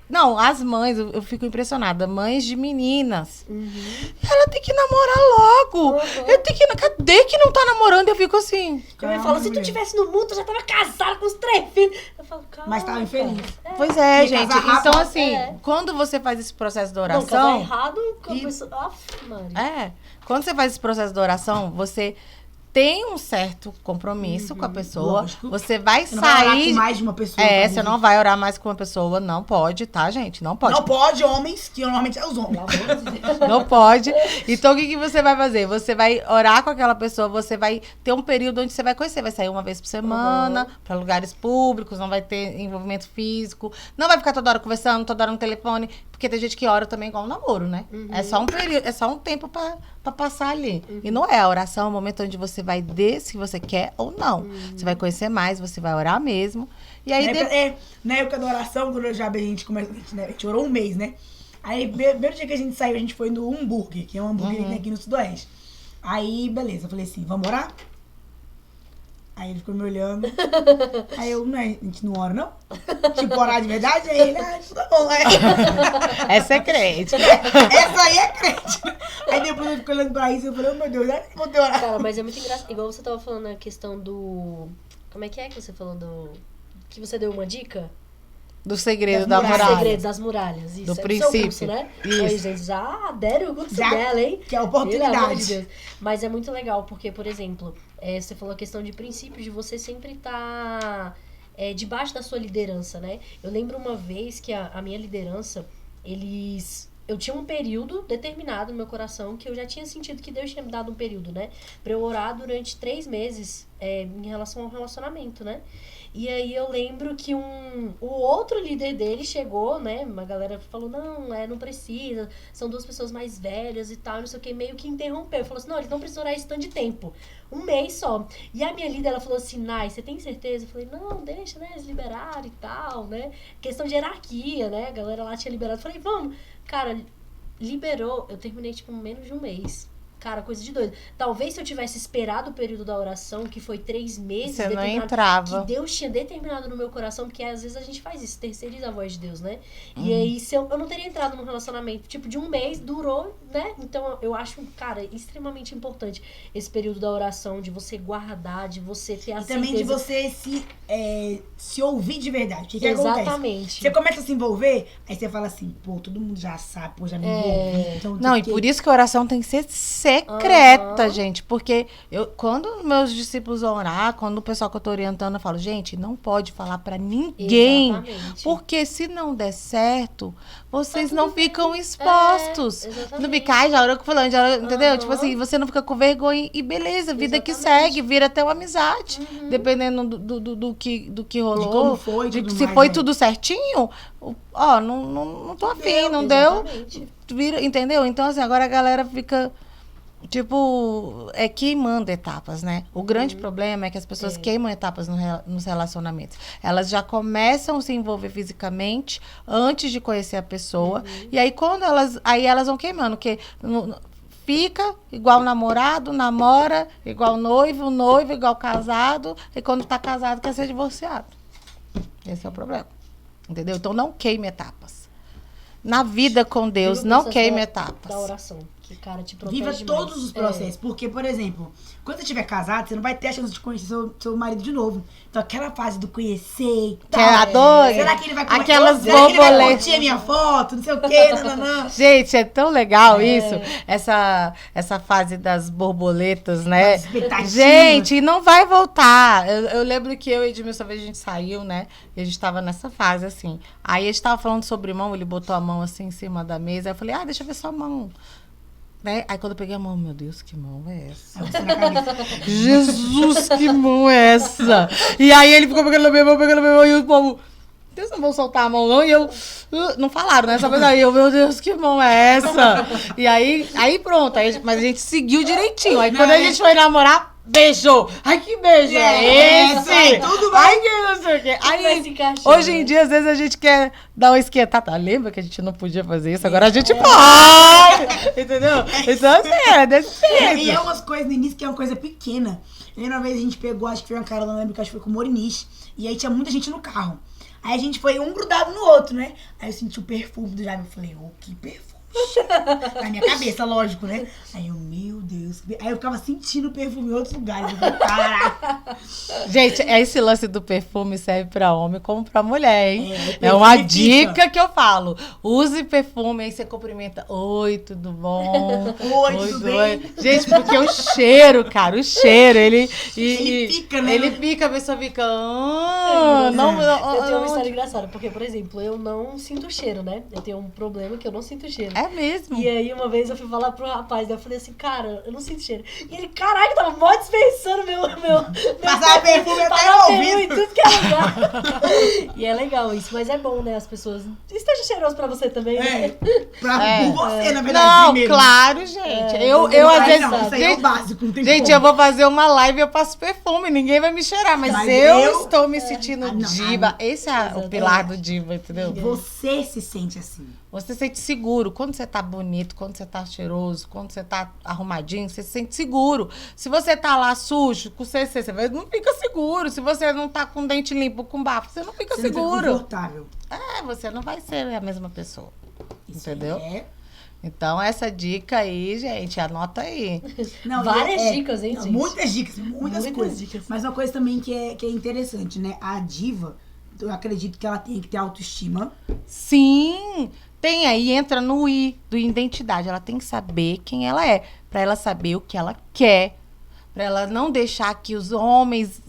Não, as mães, eu fico impressionada. Mães de meninas. Ela tem que namorar logo. Uhum. Eu tenho que... Cadê que não tá namorando? Eu fico assim... Eu falo, se tu tivesse no mundo, tu já tava casada com os 3 filhos. Eu falo, calma. Mas tava infeliz. Pois é, E gente. casar rápido. Então, assim, É. quando você faz esse processo da Não, casar oração... errado, com a E- pessoa... Aff, mano. Quando você faz esse processo da oração, você tem um certo compromisso com a pessoa. lógico. Você vai Você não vai orar sair... com mais de uma pessoa. Você não vai orar mais com uma pessoa. Não pode, tá, gente? Não pode. Não pode, homens, que normalmente é os homens. Pelo amor de Deus. Não pode. Então, o que você vai fazer? Você vai orar com aquela pessoa, você vai ter um período onde você vai conhecer. Vai sair uma vez por semana, pra lugares públicos, não vai ter envolvimento físico. Não vai ficar toda hora conversando, toda hora no telefone. Porque tem gente que ora também igual um namoro, né? É só um período, é só um tempo pra passar ali. E não é. A oração é o momento onde você vai se você quer ou não. Você vai conhecer mais, você vai orar mesmo. E aí... Na época da oração, quando eu já a gente começa, a gente orou um mês, né? Aí, primeiro dia que a gente saiu, a gente foi no Hambúrguer, que é um hambúrguer que tem aqui no Sudoeste. Aí, beleza, eu falei assim, vamos orar? Aí ele ficou me olhando. Aí eu, a gente não ora, não? Tipo, orar de verdade? Aí ele, isso tá bom. Aí, Essa é crente. essa aí é crente. Aí depois eu fico olhando pra isso e eu falei, oh meu Deus, eu vou ter orar. Cara, mas é muito engraçado. Igual você tava falando a questão do... Como é que você falou do... Que você deu uma dica? Do segredo Das da muralhas. moral. Segredos das muralhas. Isso. Do É seu princípio. curso, né? Isso. Aí, gente, já aderem o curso Já, dela, hein? que é a Pelo amor de oportunidade. Deus. Mas é muito legal, porque, por exemplo, você falou a questão de princípios, de você sempre estar debaixo da sua liderança, né? Eu lembro uma vez que a minha liderança, eu tinha um período determinado no meu coração que eu já tinha sentido que Deus tinha me dado um período, né? Pra eu orar durante 3 meses em relação ao relacionamento, né? E aí eu lembro que o outro líder dele chegou, né? Uma galera falou, não precisa, são 2 pessoas mais velhas e tal, não sei o que, meio que interrompeu. Falou assim, não, eles não precisam orar esse tanto de tempo. 1 mês só. E a minha líder, ela falou assim, Nai, você tem certeza? Eu falei, não, deixa, né? Eles liberaram e tal, né? Questão de hierarquia, né? A galera lá tinha liberado. Eu falei, vamos. Cara, liberou, eu terminei, tipo, menos de 1 mês. Cara, coisa de doido. Talvez se eu tivesse esperado o período da oração, que foi 3 meses... Você não entrava. Que Deus tinha determinado no meu coração, porque às vezes a gente faz isso, terceiriza a voz de Deus, né? E aí, se eu não teria entrado num relacionamento, tipo, de 1 mês, durou, né? Então, eu acho, cara, extremamente importante esse período da oração, de você guardar, de você ter a E também de você se ouvir de verdade. O que acontece? Exatamente. Você começa a se envolver, aí você fala assim, pô, todo mundo já sabe, pô, já me envolvi. Então, Não, e por isso que a oração tem que ser secreta, gente. Porque quando meus discípulos vão orar, quando o pessoal que eu tô orientando, eu falo, gente, não pode falar pra ninguém. Exatamente. Porque se não der certo, vocês não ficam expostos. exatamente. Não fica, ai, já orou com fulano, já orou, entendeu? Tipo assim, você não fica com vergonha e beleza, vida que segue, vira até uma amizade. Dependendo do que rolou. De como foi, de tudo se mais, foi né? tudo certinho, ó, não tô afim, não deu. Exatamente. Vira, entendeu? Então, assim, agora a galera fica, tipo, queimando etapas, né? O grande problema é que as pessoas queimam etapas nos relacionamentos. Elas já começam a se envolver fisicamente antes de conhecer a pessoa. E aí, quando elas vão queimando, porque fica igual namorado, namora, igual noivo, igual casado, e quando tá casado quer ser divorciado. Esse é o problema. Entendeu? Então, não queime etapas. Na vida com Deus, Viva o não processo queime da etapas. oração, que, cara, te protege Viva demais. todos os processos. Porque, por exemplo, quando você estiver casado, você não vai ter a chance de conhecer seu marido de novo. Então, aquela fase do conhecer e Que é a tal. doida. Será que ele vai comer? Aquelas Será que ele vai borboletas. curtir a minha foto? Não sei o quê, nananã. Gente, é tão legal isso. Essa fase das borboletas, né? As expectativas. Gente, não vai voltar. Eu lembro que eu e Edmilson, a gente saiu, né? E a gente tava nessa fase, assim. Aí a gente tava falando sobre mão, ele botou a mão assim em cima da mesa. Aí eu falei, deixa eu ver sua mão. Né? Aí quando eu peguei a mão, meu Deus, que mão é essa? Aí você na cabeça. Jesus, que mão é essa? E aí ele ficou pegando a minha mão, e o povo, Deus, não vão soltar a mão não, e eu, não falaram, né? Só coisa aí, meu Deus, que mão é essa? E aí pronto, mas a gente seguiu direitinho. Aí quando a gente foi namorar, beijou. Ai, que beijo é esse? Tudo vai. Ai, que não sei o quê. Vai se Aí, encaixando, hoje em né? dia, às vezes a gente quer dar uma esquentada. Lembra que a gente não podia fazer isso? Agora a gente pode! Entendeu? Então, assim, é desse E jeito. é umas coisas no início que é uma coisa pequena. Uma vez a gente pegou, acho que foi uma cara, não lembro, que acho que foi com o Moriniche. E aí tinha muita gente no carro. Aí a gente foi um grudado no outro, né? Aí eu senti o perfume do Jaime. Eu falei, que perfume. Na minha cabeça, lógico, né? Aí eu, meu Deus. Aí eu ficava sentindo o perfume em outros lugares. Eu falei, caraca. Gente, esse lance do perfume serve pra homem como pra mulher, hein? É, É uma perfume dica fica. que eu falo. Use perfume, aí você cumprimenta. Oi, tudo bom? Oi, tudo bem? Gente, porque o cheiro, cara, o cheiro, ele fica, né? Ele fica, a pessoa fica. Eu tenho uma história engraçada, porque, por exemplo, eu não sinto cheiro, né? Eu tenho um problema que eu não sinto cheiro. É mesmo. E aí, uma vez eu fui falar pro rapaz, daí eu falei assim, cara, eu não sinto cheiro. E ele, caraca, tava mó dispensando meu Passava perfume até passava no perfume em ouvido. tudo que é lugar. E é legal isso, mas é bom, né, as pessoas... Esteja cheiroso pra você também, né? Por você, na verdade, Não, primeiro. claro, gente. Eu Não, às vezes. não, isso aí é o Gente, básico, não tem gente, como. eu vou fazer uma live e eu passo perfume, ninguém vai me cheirar, mas Mas eu eu- estou me sentindo não, diva. Esse é o pilar do diva, entendeu? Você se sente assim. Você se sente seguro. Quando você tá bonito, quando você tá cheiroso, quando você tá arrumadinho, você se sente seguro. Se você tá lá sujo, com CC, você não fica seguro. Se você não tá com dente limpo, com bafo, você não fica Você não fica seguro. confortável. Você não vai ser a mesma pessoa. Isso Entendeu? É. Então, essa dica aí, gente, anota aí. Não, Várias dicas, hein, gente? Muitas dicas, muitas coisas. dicas. Mas uma coisa também que é interessante, né? A diva, eu acredito que ela tem que ter autoestima. Sim, tem aí, entra no I do identidade. Ela tem que saber quem ela é, pra ela saber o que ela quer. Pra ela não deixar que os homens...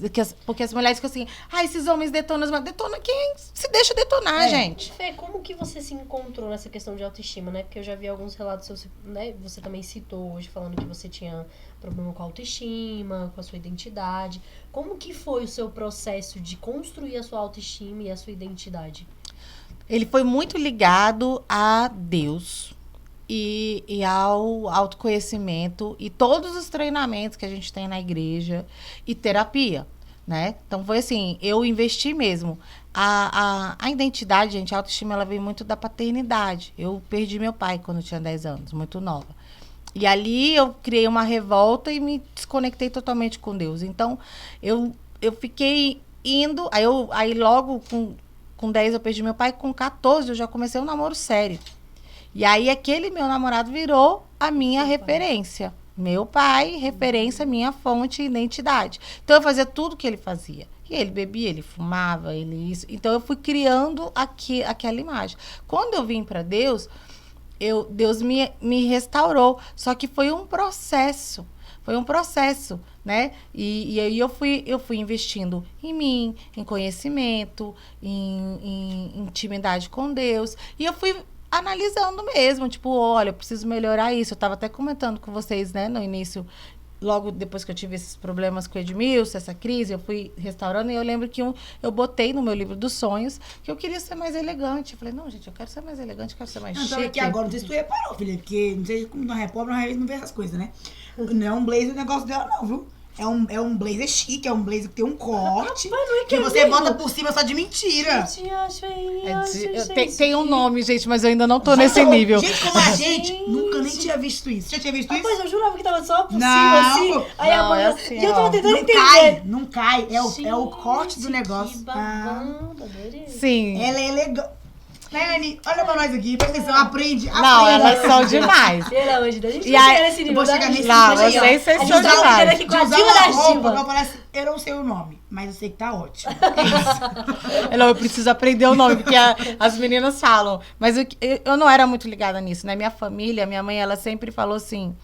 porque as mulheres ficam assim, esses homens detonam, mas detona quem se deixa detonar, gente. Fê, como que você se encontrou nessa questão de autoestima, né? Porque eu já vi alguns relatos seus, né? Você também citou hoje, falando que você tinha problema com a autoestima, com a sua identidade. Como que foi o seu processo de construir a sua autoestima e a sua identidade? Ele foi muito ligado a Deus e ao autoconhecimento e todos os treinamentos que a gente tem na igreja e terapia, né? Então foi assim, eu investi mesmo. A identidade, gente, a autoestima, ela vem muito da paternidade. Eu perdi meu pai quando eu tinha 10 anos, muito nova. E ali eu criei uma revolta e me desconectei totalmente com Deus. Então, eu fiquei indo... Aí logo com 10 eu perdi meu pai. Com 14 eu já comecei um namoro sério. E aí aquele meu namorado virou a minha referência. Meu pai, referência, minha fonte e identidade. Então eu fazia tudo que ele fazia. E ele bebia, ele fumava, ele isso. Então eu fui criando aquela imagem. Quando eu vim para Deus... Deus me restaurou. Só que foi um processo. Né? E aí eu fui investindo em mim, em conhecimento, em intimidade com Deus. E eu fui analisando mesmo. Tipo, olha, eu preciso melhorar isso. Eu estava até comentando com vocês, né, no início. Logo depois que eu tive esses problemas com o Edmilson, essa crise, eu fui restaurando. E eu lembro que eu botei no meu livro dos sonhos que eu queria ser mais elegante. Eu falei, não, gente, eu quero ser mais elegante, eu quero ser mais chique. Então aqui agora, não sei se tu reparou, filha, porque não sei como nós é pobre, nós não vê essas coisas, né? Não é um blazer o negócio dela, não, viu? É um blazer chique, é um blazer que tem um corte, que você bota por cima só de mentira. Tem um nome, gente, mas eu ainda não tô nesse nível. Gente como a gente nunca nem tinha visto isso. Você já tinha visto isso? Mas eu jurava que tava só por cima, Não. assim. Aí a banda... assim, e eu tava tentando Não entender. não cai. É o corte do negócio. Que babado, adorei. Sim. Ela é elegante. Né, Anny? Olha pra nós aqui, presta atenção, aprende. Não, elas são demais. Pelo amor de Deus, a gente E vai aí- chegar nesse nível, vou chegar tá? nesse Não, nível aí, ó. vocês A gente são tá aprendendo demais. aqui com De a usar diva uma da roupa, diva. igual parece, eu não sei o nome, mas eu sei que tá ótimo. É isso. Não, eu preciso aprender o nome, porque as meninas falam. Mas eu não era muito ligada nisso, né? Minha família, minha mãe, ela sempre falou assim,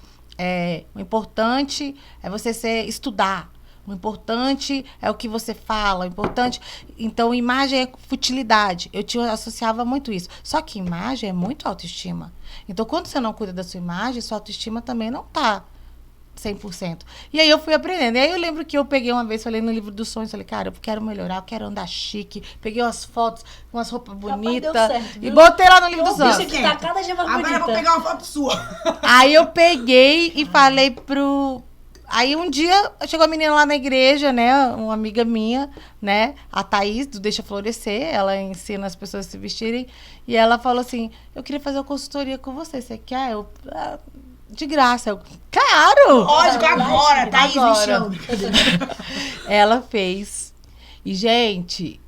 o importante é você estudar. O importante é o que você fala, o importante... Então, imagem é futilidade. Eu associava muito isso. Só que imagem é muito autoestima. Então, quando você não cuida da sua imagem, sua autoestima também não tá 100%. E aí, eu fui aprendendo. E aí, eu lembro que eu peguei uma vez, falei no livro dos sonhos, falei, cara, eu quero melhorar, eu quero andar chique. Peguei umas fotos, umas roupas bonitas e botei lá no livro dos Bicho sonhos. que tá cada dia mais Agora eu vou bonita. pegar uma foto sua. Aí eu peguei e falei Aí um dia chegou a menina lá na igreja, né? Uma amiga minha, né? A Thaís, do Deixa Florescer. Ela ensina as pessoas a se vestirem. E ela falou assim, eu queria fazer uma consultoria com você. Você quer? De graça. Claro! Lógico, agora, Thaís me Agora. chama. Ela fez. E, gente,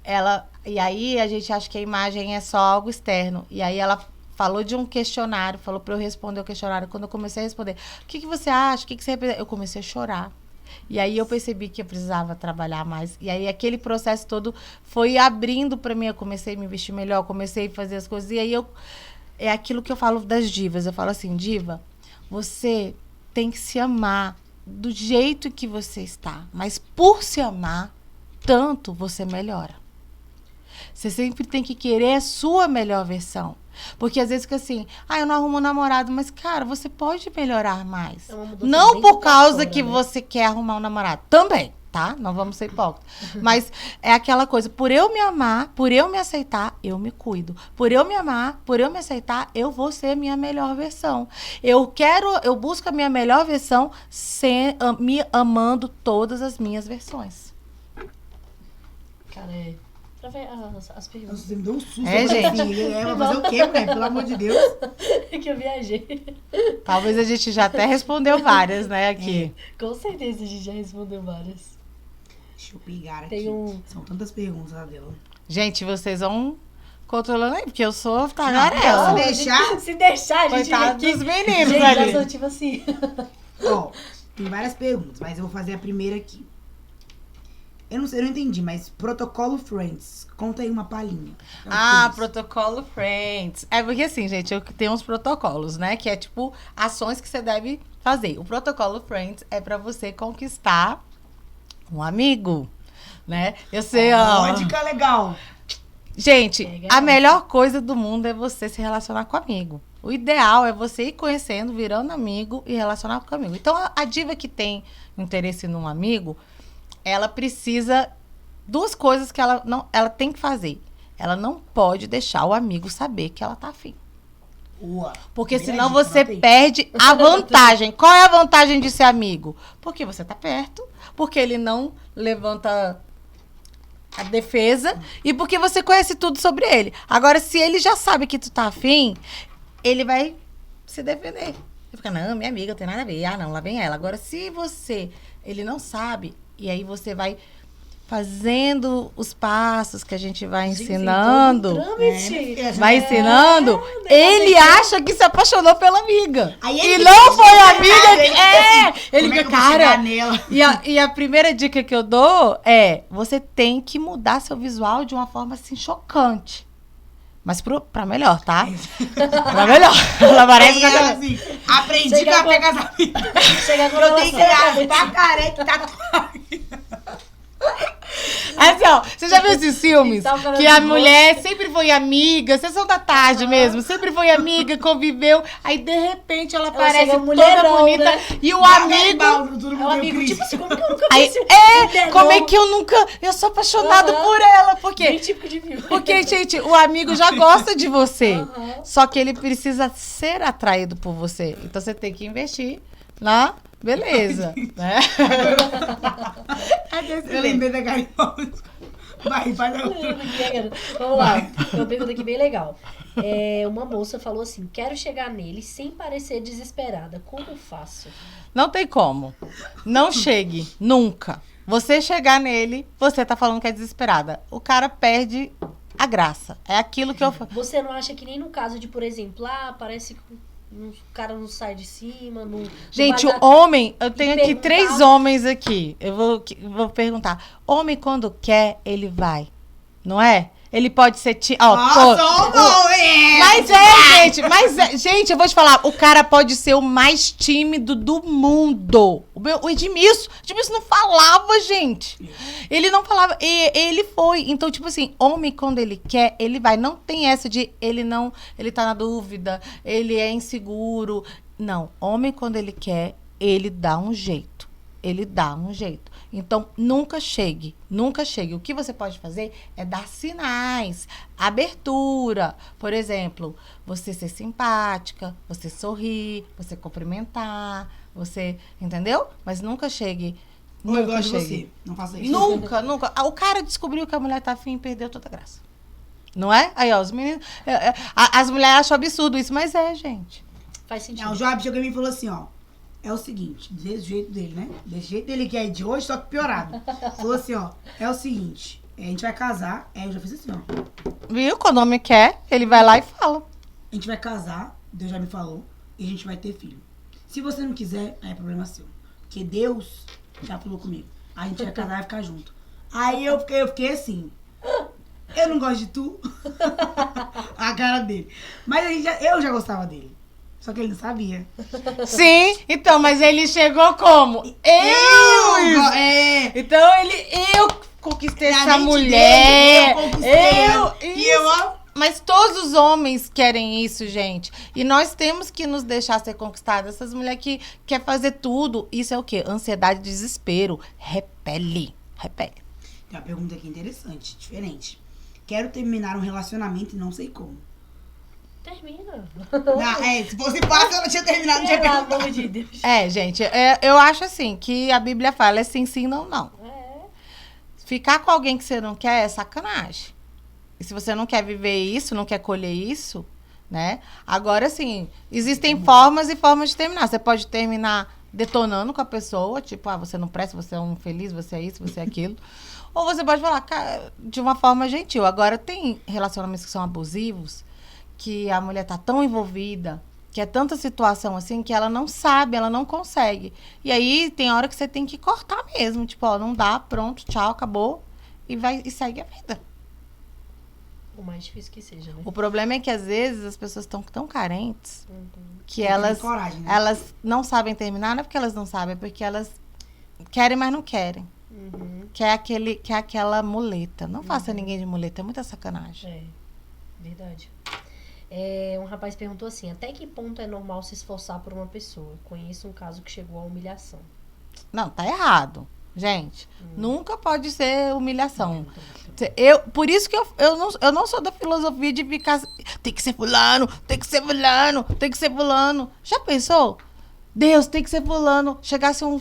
E aí a gente acha que a imagem é só algo externo. E aí ela falou de um questionário, falou para eu responder o questionário. Quando eu comecei a responder, o que você acha? O que você representa? Eu comecei a chorar. E aí eu percebi que eu precisava trabalhar mais. E aí aquele processo todo foi abrindo para mim. Eu comecei a me vestir melhor, comecei a fazer as coisas. E aí é aquilo que eu falo das divas. Eu falo assim, diva, você tem que se amar do jeito que você está. Mas por se amar tanto, você melhora. Você sempre tem que querer a sua melhor versão. Porque às vezes fica assim, eu não arrumo um namorado, mas, cara, você pode melhorar mais. É uma mudança Não bem por causa complicada, que né? você quer arrumar um namorado. Também, tá? Não vamos ser hipócritas. Mas é aquela coisa, por eu me amar, por eu me aceitar, eu me cuido. Por eu me amar, por eu me aceitar, eu vou ser a minha melhor versão. Eu busco a minha melhor versão me amando todas as minhas versões. Cara, pra ver as perguntas. Nossa, você me deu um susto. É, Eu falei gente. assim, vai fazer o quê, mulher? Pelo amor de Deus. É que eu viajei. Talvez a gente já até respondeu várias, né, aqui. Com certeza a gente já respondeu várias. Deixa eu pegar aqui. Tem São tantas perguntas lá dela. Gente, vocês vão controlando aí, porque eu sou Não, tagarela. Se deixar, a gente Coitado aqui... dos meninos Gente, ali. já sou tipo assim. Ó, tem várias perguntas, mas eu vou fazer a primeira aqui. Eu não entendi, mas protocolo Friends. Conta aí uma palhinha. Protocolo Friends. É porque assim, gente, eu tenho uns protocolos, né? Que é tipo ações que você deve fazer. O protocolo Friends é pra você conquistar um amigo, né? Eu sei, ó. Uma dica legal. Gente, Legal. a melhor coisa do mundo é você se relacionar com amigo. O ideal é você ir conhecendo, virando amigo e relacionar com amigo. Então, a diva que tem interesse num amigo, ela precisa... Duas coisas que ela tem que fazer. Ela não pode deixar o amigo saber que ela tá afim. Boa. Porque Primeira senão dica, você anotei. perde a vantagem. Qual é a vantagem de ser amigo? Porque você tá perto, porque ele não levanta a defesa e porque você conhece tudo sobre ele. Agora, se ele já sabe que tu tá afim, ele vai se defender. Ele fica, não, minha amiga, não tem nada a ver. Ah, não, lá vem ela. Agora, se ele não sabe, e aí você vai fazendo os passos que a gente vai ensinando... Vai ensinando, ele acha que se apaixonou pela amiga. Aí E ele não fica foi a desesperado, amiga. ele fica assim, Ele como é fica, que eu vou cara. chegar nela? E a primeira dica que eu dou é: você tem que mudar seu visual de uma forma assim chocante. Mas pra melhor, tá? Pra melhor. Ela parece que Aí ela ela... assim, aprendi Chega com a casamento. Chega com Eu tenho que raspar careca e tatuar. Assim, ó, você já viu esses filmes? Então, cara, Que a de mulher sempre foi amiga, sessão da tarde mesmo, sempre foi amiga, conviveu, aí de repente ela aparece chega toda mulherão, bonita né? e o amigo... É um amigo, tipo assim, como que eu nunca vi Aí, esse como é que eu nunca... Eu sou apaixonado por ela, porque... Bem típico de filme. Porque, gente, o amigo já gosta de você. Aham. Só que ele precisa ser atraído por você. Então você tem que investir na beleza, né? Eu lembrei da Garibaldi. Vai, faz a outra. Vamos lá, tem uma pergunta aqui bem legal. Uma moça falou assim: quero chegar nele sem parecer desesperada. Como faço? Não tem como. Não chegue. Nunca. Você chegar nele, você tá falando que é desesperada. O cara perde a graça. É aquilo que eu falo. Você não acha que nem no caso de, por exemplo, parece que o cara não sai de cima, não. Gente, não o vai homem, eu tenho aqui perguntar. 3 homens aqui. Eu vou perguntar. Homem, quando quer, ele vai. Não é? Ele pode ser... Gente, eu vou te falar. O cara pode ser o mais tímido do mundo. O Edmilson não falava, gente. Ele não falava. E ele foi. Então, tipo assim, homem, quando ele quer, ele vai. Não tem essa de ele tá na dúvida, ele é inseguro. Não. Homem, quando ele quer, ele dá um jeito. Ele dá um jeito. Então, nunca chegue. Nunca chegue. O que você pode fazer é dar sinais, abertura. Por exemplo, você ser simpática, você sorrir, você cumprimentar, você... Entendeu? Mas nunca chegue. Ou eu Nunca gosto de chegue. você. Não faça isso. Nunca. O cara descobriu que a mulher tá afim e perdeu toda a graça. Não é? Aí, ó, os meninos... As mulheres acham absurdo isso, mas gente. Faz sentido. Não, o Joab chegou em mim e falou assim, ó. É o seguinte, desse jeito dele, né? Desse jeito dele que é de hoje, só que piorado. Falou assim, ó. É o seguinte, a gente vai casar. Eu já fiz assim, ó. Viu? Quando o homem quer, ele vai lá e fala. A gente vai casar, Deus já me falou, e a gente vai ter filho. Se você não quiser, aí é problema seu. Porque Deus já falou comigo. A gente vai casar e vai ficar junto. Aí eu fiquei assim. Eu não gosto de tu. A cara dele. Mas eu já gostava dele. Só que ele não sabia. Sim, então, mas ele chegou como? Então eu conquistei Na essa mente mulher. dele, eu conquistei. Isso. E eu, ó. Mas todos os homens querem isso, gente. E nós temos que nos deixar ser conquistadas. Essas mulheres que querem fazer tudo. Isso é o quê? Ansiedade e desespero. Repele. Repele. Tem uma pergunta aqui interessante, diferente. Quero terminar um relacionamento e não sei como. Termina. Se fosse fácil, ela tinha terminado. Pelo amor de Deus. Gente, eu acho assim, que a Bíblia fala é sim, não, não. Ficar com alguém que você não quer é sacanagem. E se você não quer viver isso, não quer colher isso, né? Agora, assim, existem formas e formas de terminar. Você pode terminar detonando com a pessoa, tipo, você não presta, você é um infeliz, você é isso, você é aquilo. Ou você pode falar de uma forma gentil. Agora, tem relacionamentos que são abusivos, que a mulher tá tão envolvida, que é tanta situação assim, que ela não sabe, ela não consegue. E aí, tem hora que você tem que cortar mesmo. Tipo, não dá, pronto, tchau, acabou. E segue a vida. O mais difícil que seja, né? O problema é que às vezes as pessoas estão tão carentes que Não tem elas, coragem, né? elas não sabem terminar, não é porque elas não sabem, é porque elas querem, mas não querem. Quer aquela muleta. Não faça ninguém de muleta, é muita sacanagem. É, verdade. Um rapaz perguntou assim, até que ponto é normal se esforçar por uma pessoa? Conheço um caso que chegou à humilhação. Não, tá errado. Gente, nunca pode ser humilhação. Por isso que eu não sou da filosofia de ficar... Tem que ser fulano, tem que ser fulano, tem que ser fulano. Já pensou? Deus, tem que ser fulano. Chegasse um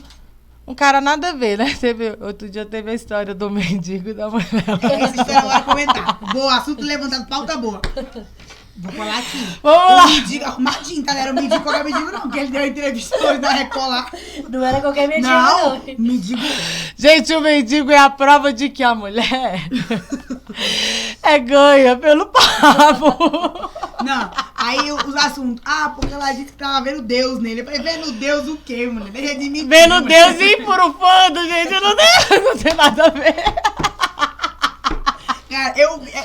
cara nada a ver, né? Outro dia teve a história do mendigo e da mulher. Essa história eu vou comentar. Boa, assunto levantado, pauta boa. Vou falar aqui. Vamos lá. O mendigo arrumadinho, tá? Não era o mendigo qualquer mendigo, não. Porque ele deu a entrevista hoje na Record lá. Não era qualquer mendigo, Não, não. mendigo... Gente, o mendigo é a prova de que a mulher ganha pelo papo. Não, aí os assuntos. Porque ela disse que tava vendo Deus nele. Eu falei, vendo Deus o quê, mulher? Deixa de mentir. Vendo mulher. Deus e furufando, gente. Não tem nada a ver. Cara,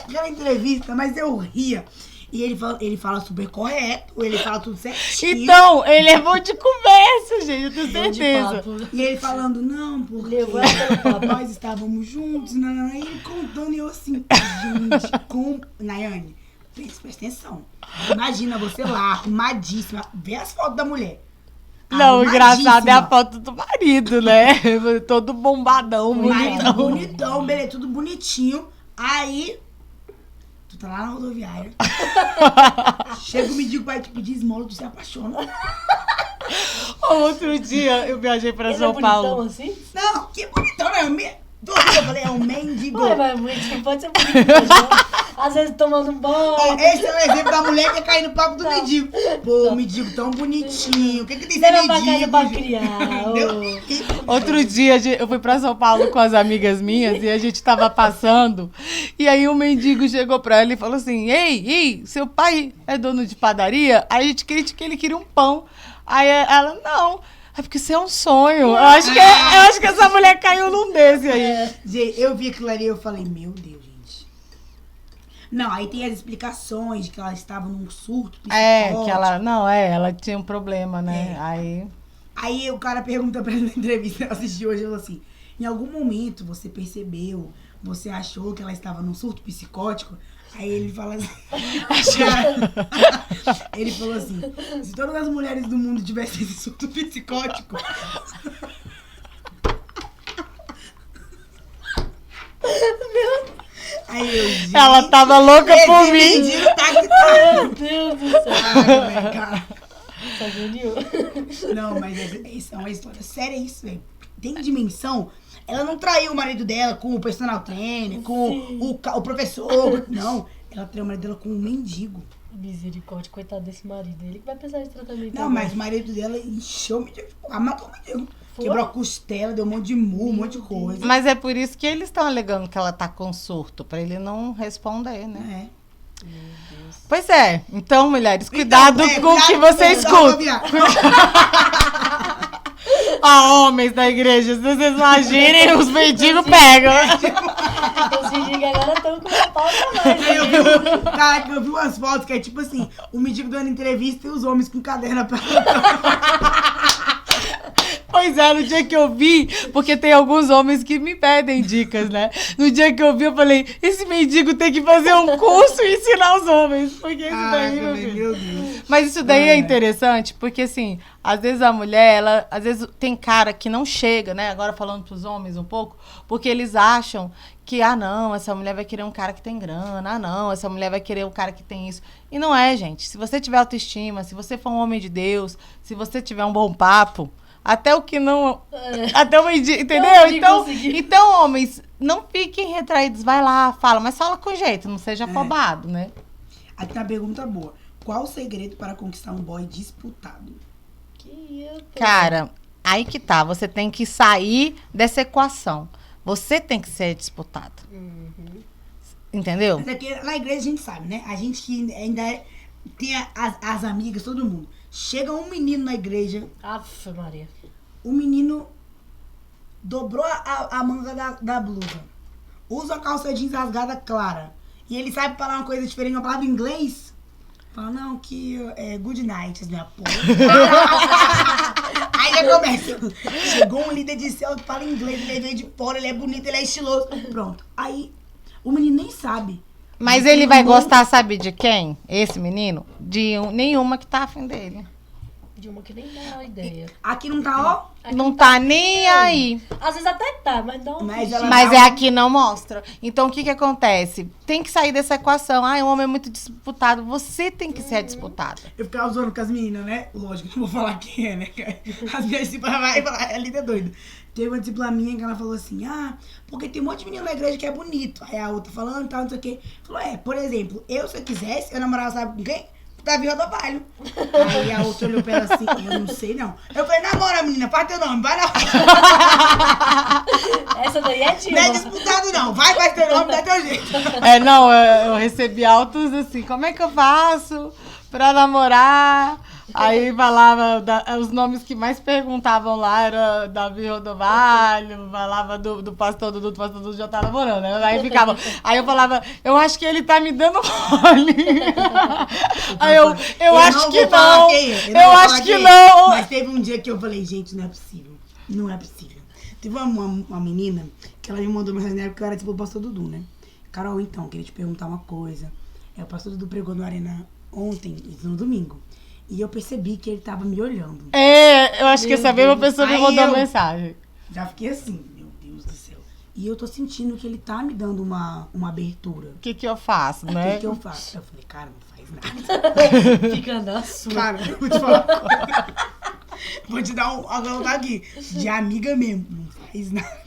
aquela entrevista, mas eu ria. E ele fala super correto, ele fala tudo certinho. Então, ele é bom de conversa, gente, eu tenho Bom de certeza. papo. E ele falando, não, porque Levou ela pelo papo. nós estávamos juntos, não, e ele contando, e eu assim, gente, Nayane, presta atenção. Imagina você lá, arrumadíssima, vê as fotos da mulher. Não, o engraçado é a Arrumadíssima. foto do marido, né? Todo bombadão, O marido bonitão. bonitão, beleza, tudo bonitinho. Aí, tu tá lá na rodoviária. Chega o mendigo pra te pedir esmola, tu se apaixona. Outro dia eu viajei pra Ele São é bonitão Paulo. assim? Não, que bonitão, né? Eu falei, é um mendigo. Ué, mas muito, pode ser bonito. Mas, às vezes tomando um Ó, banho. esse é o exemplo da mulher que cai no papo do mendigo. Pô, mendigo tão bonitinho. O que tem Leva esse pra casa mendigo? pra gente? criar. Entendeu? Outro dia eu fui pra São Paulo com as amigas minhas e a gente tava passando. E aí um mendigo chegou pra ela e falou assim: Ei, seu pai é dono de padaria? Aí a gente critica que ele queria um pão. Aí ela, não. É porque isso é um sonho. Eu acho que essa mulher caiu num desse aí. Gente, eu vi aquilo ali e eu falei, meu Deus, gente. Não, aí tem as explicações de que ela estava num surto psicótico. Que ela tinha um problema, né? Aí o cara pergunta pra ela na entrevista, eu assisti hoje, ele falou assim, em algum momento você percebeu, você achou que ela estava num surto psicótico? Aí ele fala assim, ele falou assim, se todas as mulheres do mundo tivessem esse surto psicótico... Aí eu, gente, Ela tava louca por esse mim. mendigo tá que tá. Meu Deus do céu. Ai, cara. Sabe nenhum? Não, mas isso é uma história séria, isso, velho. Tem dimensão. Ela não traiu o marido dela com o personal trainer, com o professor. Não, ela traiu o marido dela com um mendigo. Misericórdia, coitado desse marido. Ele que vai precisar de tratamento. Não, mas o marido dela encheu o mendigo. Matou o mendigo. Foi? Quebrou a costela, deu um monte de murro, um monte de coisa. Mas é por isso que eles estão alegando que ela tá com surto, pra ele não responder, né? É. Pois é. Então, mulheres, cuidado com o que você escuta. Homens da igreja, se vocês imaginem, os mendigos pegam. Os mendigos agora estão com uma pau pra mais. Aí eu vi umas fotos que é tipo assim, o mendigo dando entrevista e os homens com caderno pra... Pois é, no dia que eu vi, porque tem alguns homens que me pedem dicas, né? No dia que eu vi, eu falei, esse mendigo tem que fazer um curso e ensinar os homens. Porque isso daí, meu Deus. Mas isso daí é interessante, porque assim, às vezes a mulher, às vezes tem cara que não chega, né? Agora falando pros homens um pouco, porque eles acham que, não, essa mulher vai querer um cara que tem grana, não, essa mulher vai querer um cara que tem isso. E não é, gente. Se você tiver autoestima, se você for um homem de Deus, se você tiver um bom papo, até o que não... Até o mendigo, entendeu? Então, homens, não fiquem retraídos. Vai lá, fala. Mas fala com jeito, não seja afobado, né? Aqui tá uma pergunta boa. Qual o segredo para conquistar um boy disputado? Cara, aí que tá. Você tem que sair dessa equação. Você tem que ser disputado. Entendeu? Mas aqui na igreja a gente sabe, né? A gente que ainda tem as amigas, todo mundo. Chega um menino na igreja. Aff, Maria. O menino dobrou a manga da blusa. Usa a calça jeans rasgada clara. E ele sabe falar uma coisa diferente, uma palavra em inglês. Fala, não, que é good night, minha porra. Aí já começa. Chegou um líder de céu que fala inglês, ele veio de fora, ele é bonito, ele é estiloso. Pronto. Aí o menino nem sabe. Mas ele vai gostar, sabe de quem? Esse menino? Nenhuma que tá afim dele. De uma que nem dá ideia. Aqui não tá, ó. Não tá nem aí. Às vezes até tá, mas não. Mas ela Mas dá é um- aqui não mostra. Então, o que acontece? Tem que sair dessa equação. Ah, o homem é muito disputado. Você tem que ser a disputada. Eu ficava zoando com as meninas, né? Lógico, não vou falar quem é, né? As minhas discípulas vai falar, a líder é doida. Teve uma discípula minha que ela falou assim, porque tem um monte de menino na igreja que é bonito. Aí a outra falando, tal, não sei o quê. Falou, por exemplo, se eu quisesse, eu namorava, sabe com quem? Davi Rodovalho. Aí a outra olhou pra ela assim, eu não sei não. Eu falei, namora, menina, faz teu nome, vai lá. Essa daí é Não é Dilma. disputado não, vai, faz teu nome, dá teu jeito. Não, eu recebi altos assim, como é que eu faço pra namorar? Aí falava, os nomes que mais perguntavam lá era Davi Rodovalho, falava do pastor Dudu, o pastor Dudu já tá namorando, né? Aí eu falava, eu acho que ele tá me dando mole. Aí eu acho que não, eu acho que não. Mas teve um dia que eu falei, gente, não é possível, não é possível. Teve uma menina que ela me mandou mensagem na época que eu era tipo o pastor Dudu, né? Carol, então, queria te perguntar uma coisa. O pastor Dudu pregou no Arena ontem, no domingo. E eu percebi que ele tava me olhando. Eu acho que essa mesma pessoa me mandou mensagem. Já fiquei assim, meu Deus do céu. E eu tô sentindo que ele tá me dando uma abertura. O que eu faço, né? O que eu faço? Eu falei, cara, não faz nada. Fica na sua. Cara, eu vou te falar uma coisa. Vou te dar um aqui. De amiga mesmo. Não faz nada.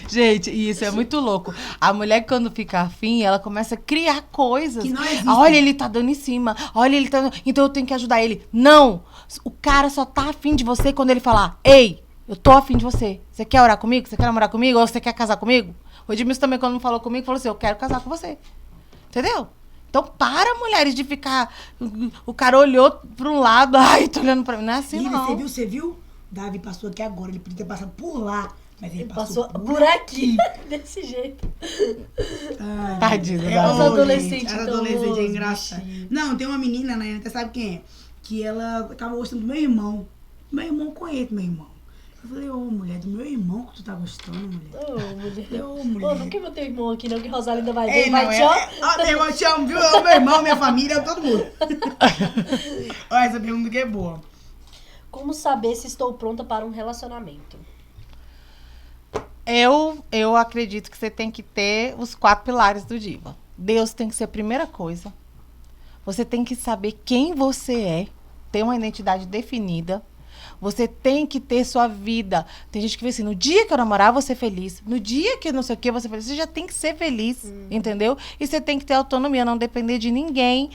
Gente, isso é muito louco. A mulher, quando fica afim, ela começa a criar coisas. Que não existem. Olha, ele tá dando em cima. Olha, ele tá... Então eu tenho que ajudar ele. Não! O cara só tá afim de você quando ele falar, ei, eu tô afim de você. Você quer orar comigo? Você quer namorar comigo? Ou você quer casar comigo? O Edmilson também, quando falou comigo, falou assim, eu quero casar com você. Entendeu? Então, para, mulheres, de ficar... O cara olhou pra um lado, ai, tô olhando pra mim. Não é assim, Lívia, não. você viu? Davi passou aqui agora. Ele podia ter passado por lá. Mas ele Passou passou por aqui. Desse jeito. Ai, Tadinho, é, Davi. Os ô, adolescentes gente, as tão adolescentes é os engraçado. bichinhos. Não, tem uma menina, né? Até sabe quem é? Que ela tava gostando do meu irmão. Meu irmão conhece meu irmão. Eu falei, mulher, do meu irmão que tu tá gostando, mulher. Mulher. Ô, mulher. Não quer meu teu irmão aqui, não, que Rosalinda vai ver. Ei, não, Vai te ó. meu irmão, eu te amo, viu? Eu, meu irmão, minha família, todo mundo. Olha, essa pergunta que é boa. Como saber se estou pronta para um relacionamento? Eu acredito que você tem que ter os 4 pilares do Diva. Deus tem que ser a primeira coisa. Você tem que saber quem você é, ter uma identidade definida. Você tem que ter sua vida. Tem gente que vê assim, no dia que eu namorar, eu vou ser feliz. No dia que não sei o que, eu vou ser feliz. Você já tem que ser feliz, entendeu? E você tem que ter autonomia, não depender de ninguém.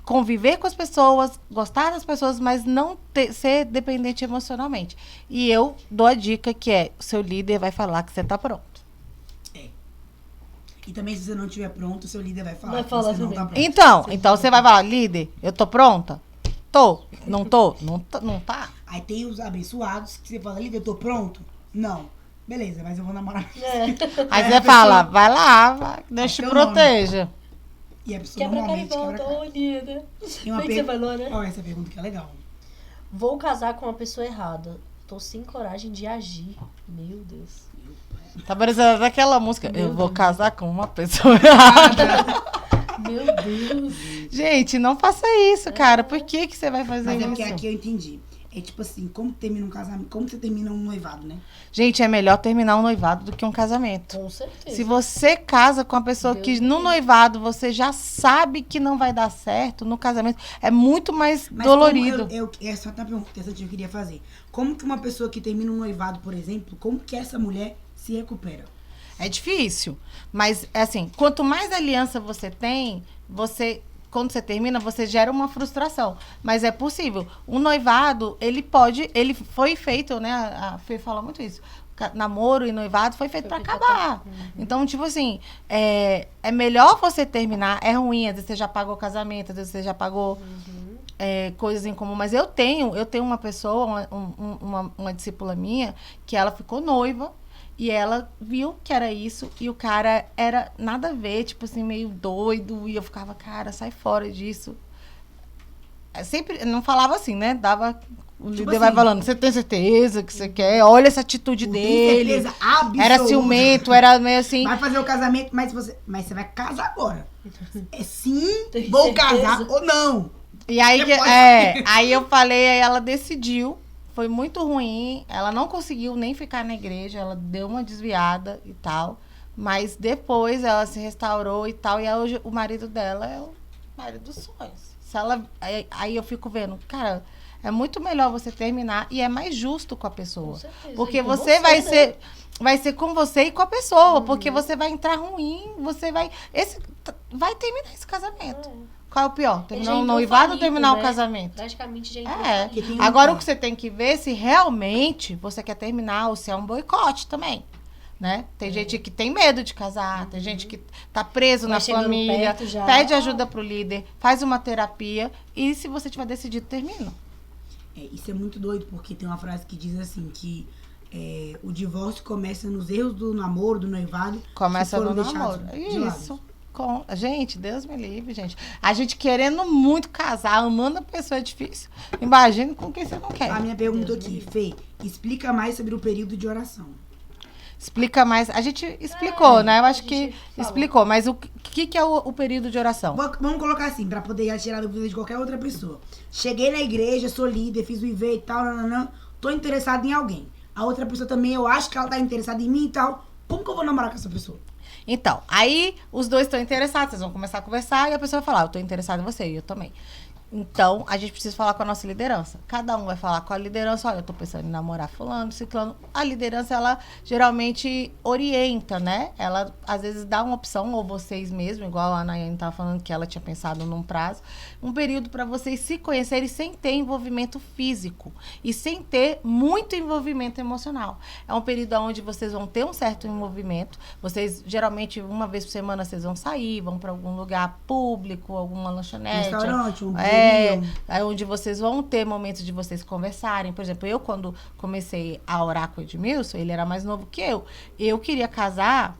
Conviver com as pessoas, gostar das pessoas, mas não ser dependente emocionalmente. E eu dou a dica que o seu líder vai falar que você tá pronto. E também, se você não estiver pronto, o seu líder vai falar Vai que falar você não também. tá pronto. Então você vai falar, líder, eu tô pronta? Tô. Não tô? Não tá. Aí tem os abençoados que você fala, líder, eu tô pronto? Não. Beleza, mas eu vou namorar. Aí É, você a fala, pessoa- vai lá, Deus te teu proteja. E a pessoa Quebra cara e normalmente quebra a volta, cara. ô líder. Tem uma Bem que você falou, né? Olha essa pergunta que é legal. Vou casar com uma pessoa errada. Tô sem coragem de agir. Meu Deus. Tá parecendo daquela música. Eu vou casar com uma pessoa errada. Meu Deus. Gente, não faça isso, cara. Por que você vai fazer Mas é isso? porque aqui eu entendi. É tipo assim, como termina um casamento, como você termina um noivado, né? Gente, é melhor terminar um noivado do que um casamento. Com certeza. Se você casa com uma pessoa Deus que me no livre. noivado você já sabe que não vai dar certo, no casamento é muito mais Mas dolorido. essa é outra pergunta que eu queria fazer. Como que uma pessoa que termina um noivado, por exemplo, como que essa mulher se recupera? É difícil, mas assim, quanto mais aliança você tem, quando você termina, você gera uma frustração. Mas é possível. Um noivado, ele foi feito, né? A Fê fala muito isso. Namoro e noivado foi feito pra acabar. Então, tipo assim, é melhor você terminar. É ruim, às vezes você já pagou casamento, às vezes você já pagou coisas em comum. Mas eu tenho uma pessoa, uma discípula minha, que ela ficou noiva. E ela viu que era isso, e o cara era nada a ver, tipo assim, meio doido, e eu ficava, cara, sai fora disso. Sempre, não falava assim, né? Dava, o Tipo líder vai assim, falando, você tem certeza que você quer? Olha essa atitude Tem dele. certeza absoluta. Era ciumento, era meio assim. Vai fazer o casamento, mas você vai casar agora. É sim, Tem vou certeza? casar ou não. E aí, Você pode- aí eu falei, aí ela decidiu. Foi muito ruim. Ela não conseguiu nem ficar na igreja. Ela deu uma desviada e tal. Mas depois ela se restaurou e tal. E hoje o marido dela é o marido dos sonhos. Se ela, aí eu fico vendo, cara, é muito melhor você terminar e é mais justo com a pessoa. Com certeza. Porque E com você vai né? vai ser com você e com a pessoa. Porque você vai entrar ruim, você vai. Vai terminar esse casamento. Qual é o pior? Terminar já o entrou noivado ou falido, terminar né? o casamento? Praticamente já entrou É. falido. tem um Agora o ponto. que você tem que ver é se realmente você quer terminar ou se é um boicote também. Né? Tem gente que tem medo de casar, tem gente que tá preso Vai na chegando família, perto já. pede ajuda pro líder, faz uma terapia e se você tiver decidido, termina. Isso é muito doido, porque tem uma frase que diz assim, que o divórcio começa nos erros do namoro, do noivado. Começa que foram no deixados namoro. de lado. Isso. Gente, Deus me livre, gente. A gente querendo muito casar, amando a pessoa é difícil. Imagina com quem você não quer. A minha pergunta Deus aqui, me Fê, explica mais sobre o período de oração. Explica mais. A gente explicou, né? Eu acho a que gente falou. explicou. Mas o que é o período de oração? Vamos colocar assim, pra poder tirar a dúvida de qualquer outra pessoa. Cheguei na igreja, sou líder, fiz o IV e tal, nananã, tô interessado em alguém. A outra pessoa também, eu acho que ela tá interessada em mim e tal. Como que eu vou namorar com essa pessoa? Então, aí os dois estão interessados, vocês vão começar a conversar e a pessoa vai falar, eu tô interessada em você e eu também. Então, a gente precisa falar com a nossa liderança. Cada um vai falar com a liderança, olha, eu tô pensando em namorar fulano, ciclano. A liderança, ela geralmente orienta, né? Ela, às vezes, dá uma opção, ou vocês mesmos, igual a Nayane tava falando que ela tinha pensado num prazo, um período para vocês se conhecerem sem ter envolvimento físico e sem ter muito envolvimento emocional. É um período onde vocês vão ter um certo envolvimento. Vocês, geralmente, uma vez por semana, vocês vão sair, vão para algum lugar público, alguma lanchonete. Restaurante, um É onde vocês vão ter momentos de vocês conversarem. Por exemplo, eu quando comecei a orar com o Edmilson, ele era mais novo que eu queria casar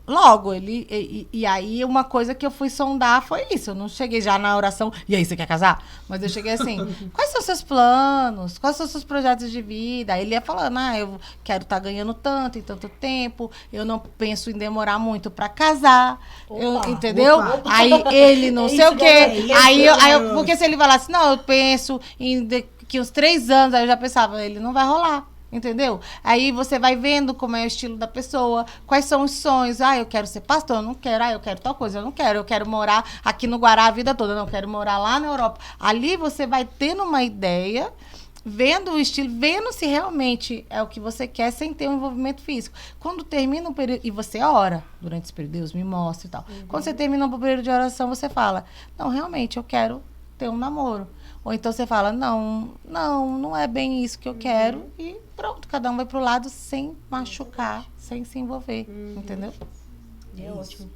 logo. E aí uma coisa que eu fui sondar foi isso. Eu não cheguei já na oração, e aí, você quer casar? Mas eu cheguei assim, quais são os seus planos? Quais são os seus projetos de vida? Aí ele ia falando, eu quero estar ganhando tanto em tanto tempo, eu não penso em demorar muito pra casar. Opa, entendeu? opa. Aí ele não É sei isso, o quê. galera, Porque se ele falasse, não, eu penso em daqui uns 3 anos, aí eu já pensava, ele não vai rolar. Entendeu? Aí você vai vendo como é o estilo da pessoa, quais são os sonhos. Eu quero ser pastor, eu não quero. Eu quero tal coisa, eu não quero. Eu quero morar aqui no Guará a vida toda, não, eu quero morar lá na Europa. Ali você vai tendo uma ideia, vendo o estilo, vendo se realmente é o que você quer, sem ter um envolvimento físico. Quando termina um período, e você ora durante esse período, Deus me mostra e tal. Quando você termina um período de oração, você fala, não, realmente, eu quero ter um namoro. Ou então você fala, não é bem isso que eu quero. E pronto, cada um vai pro lado sem machucar, sem se envolver. Entendeu? É ótimo.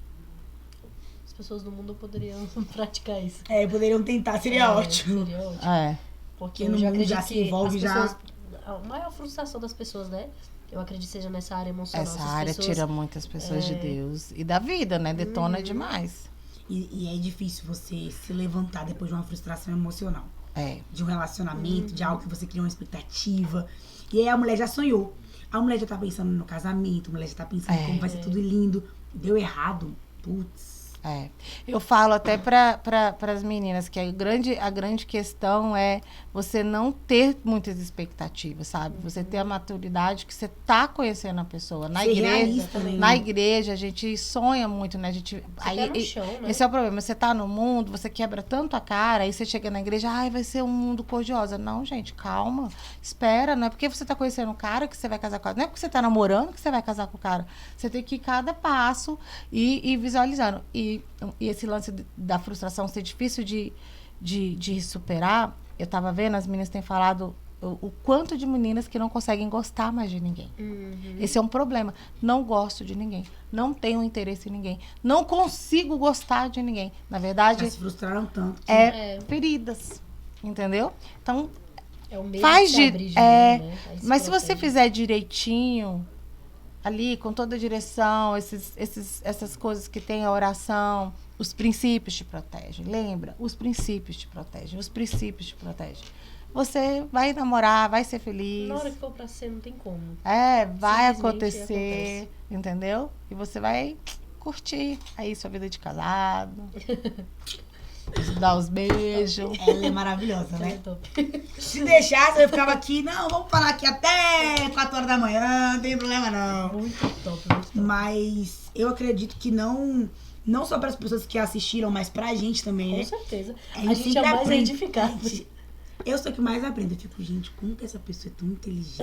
As pessoas do mundo poderiam praticar isso. Poderiam tentar, seria ótimo. Seria ótimo. Porque Porque eu no já mundo acredito já se que envolve, as já- pessoas... A maior frustração das pessoas, né? Eu acredito que seja nessa área emocional. Essa Essas área pessoas- tira muitas pessoas de Deus e da vida, né? Detona demais. E é difícil você se levantar depois de uma frustração emocional. De um relacionamento, de algo que você criou uma expectativa. E aí a mulher já sonhou. A mulher já tá pensando no casamento, a mulher já tá pensando como vai ser tudo lindo. Deu errado. Putz. Eu falo até para as meninas que a grande questão é você não ter muitas expectativas, sabe? Você ter a maturidade que você tá conhecendo a pessoa. Na Ser igreja, realista, né? na igreja a gente sonha muito, né? A gente pé no chão, né? esse é o problema. Você tá no mundo, você quebra tanto a cara, aí você chega na igreja, vai ser um mundo cor-de-rosa. Não, gente, calma. Espera, não é porque você tá conhecendo o cara que você vai casar com o cara. Não é porque você tá namorando que você vai casar com o cara. Você tem que ir cada passo e visualizando. E esse lance da frustração ser difícil de superar, eu tava vendo, as meninas têm falado o quanto de meninas que não conseguem gostar mais de ninguém. Esse é um problema. Não gosto de ninguém. Não tenho interesse em ninguém. Não consigo gostar de ninguém. Na verdade, Já se frustraram tanto. feridas. Entendeu? Então, É o medo faz de se de... abrir de novo, né? Aí Mas se você protege. fizer direitinho, ali com toda a direção, essas coisas que tem a oração, os princípios te protegem. Lembra? Os princípios te protegem. Os princípios te protegem. Você vai namorar, vai ser feliz. Na hora que for pra ser, não tem como. Vai Simplesmente acontecer, entendeu? E você vai curtir aí sua vida de casado. Dar os beijos. Ela é maravilhosa, É né? top. Se deixasse, eu ficava aqui, não, vamos falar aqui até 4 horas da manhã, não tem problema não. Muito top, muito top. Mas eu acredito que não só para as pessoas que assistiram, mas pra gente também, Com né? certeza. A A gente gente sempre é mais aprende. edificado. Eu sou que mais aprendo. Eu fico, gente, como que essa pessoa é tão inteligente?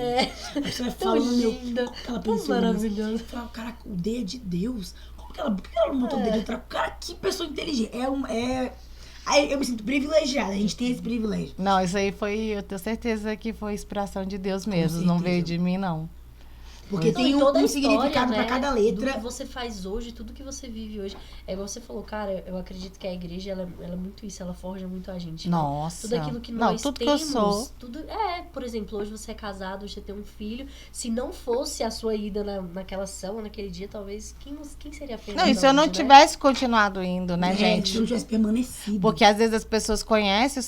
A pessoa vai Tão falando, meu, linda, como que ela tão pensou nisso? maravilhosa. Eu falo, caraca, o D é de Deus. Por que ela não botou o dedo atrás? Cara, que pessoa inteligente. Aí eu me sinto privilegiada. A gente tem esse privilégio. Não, isso aí eu tenho certeza que foi inspiração de Deus mesmo. Não veio de mim, não. Porque Então, tem e toda a um história, significado né, pra cada do letra. que você faz hoje, tudo que você vive hoje. É igual você falou, cara, eu acredito que a igreja, ela é muito isso, ela forja muito a gente. Né? Nossa. Tudo aquilo que nós tudo temos. que eu sou. Por exemplo, hoje você é casado, hoje você tem um filho. Se não fosse a sua ida naquela célula, naquele dia, talvez, quem seria a Fernanda Não, e se eu não hoje, né? tivesse continuado indo, né, gente? Se eu não tivesse permanecido. Porque às vezes as pessoas conhecem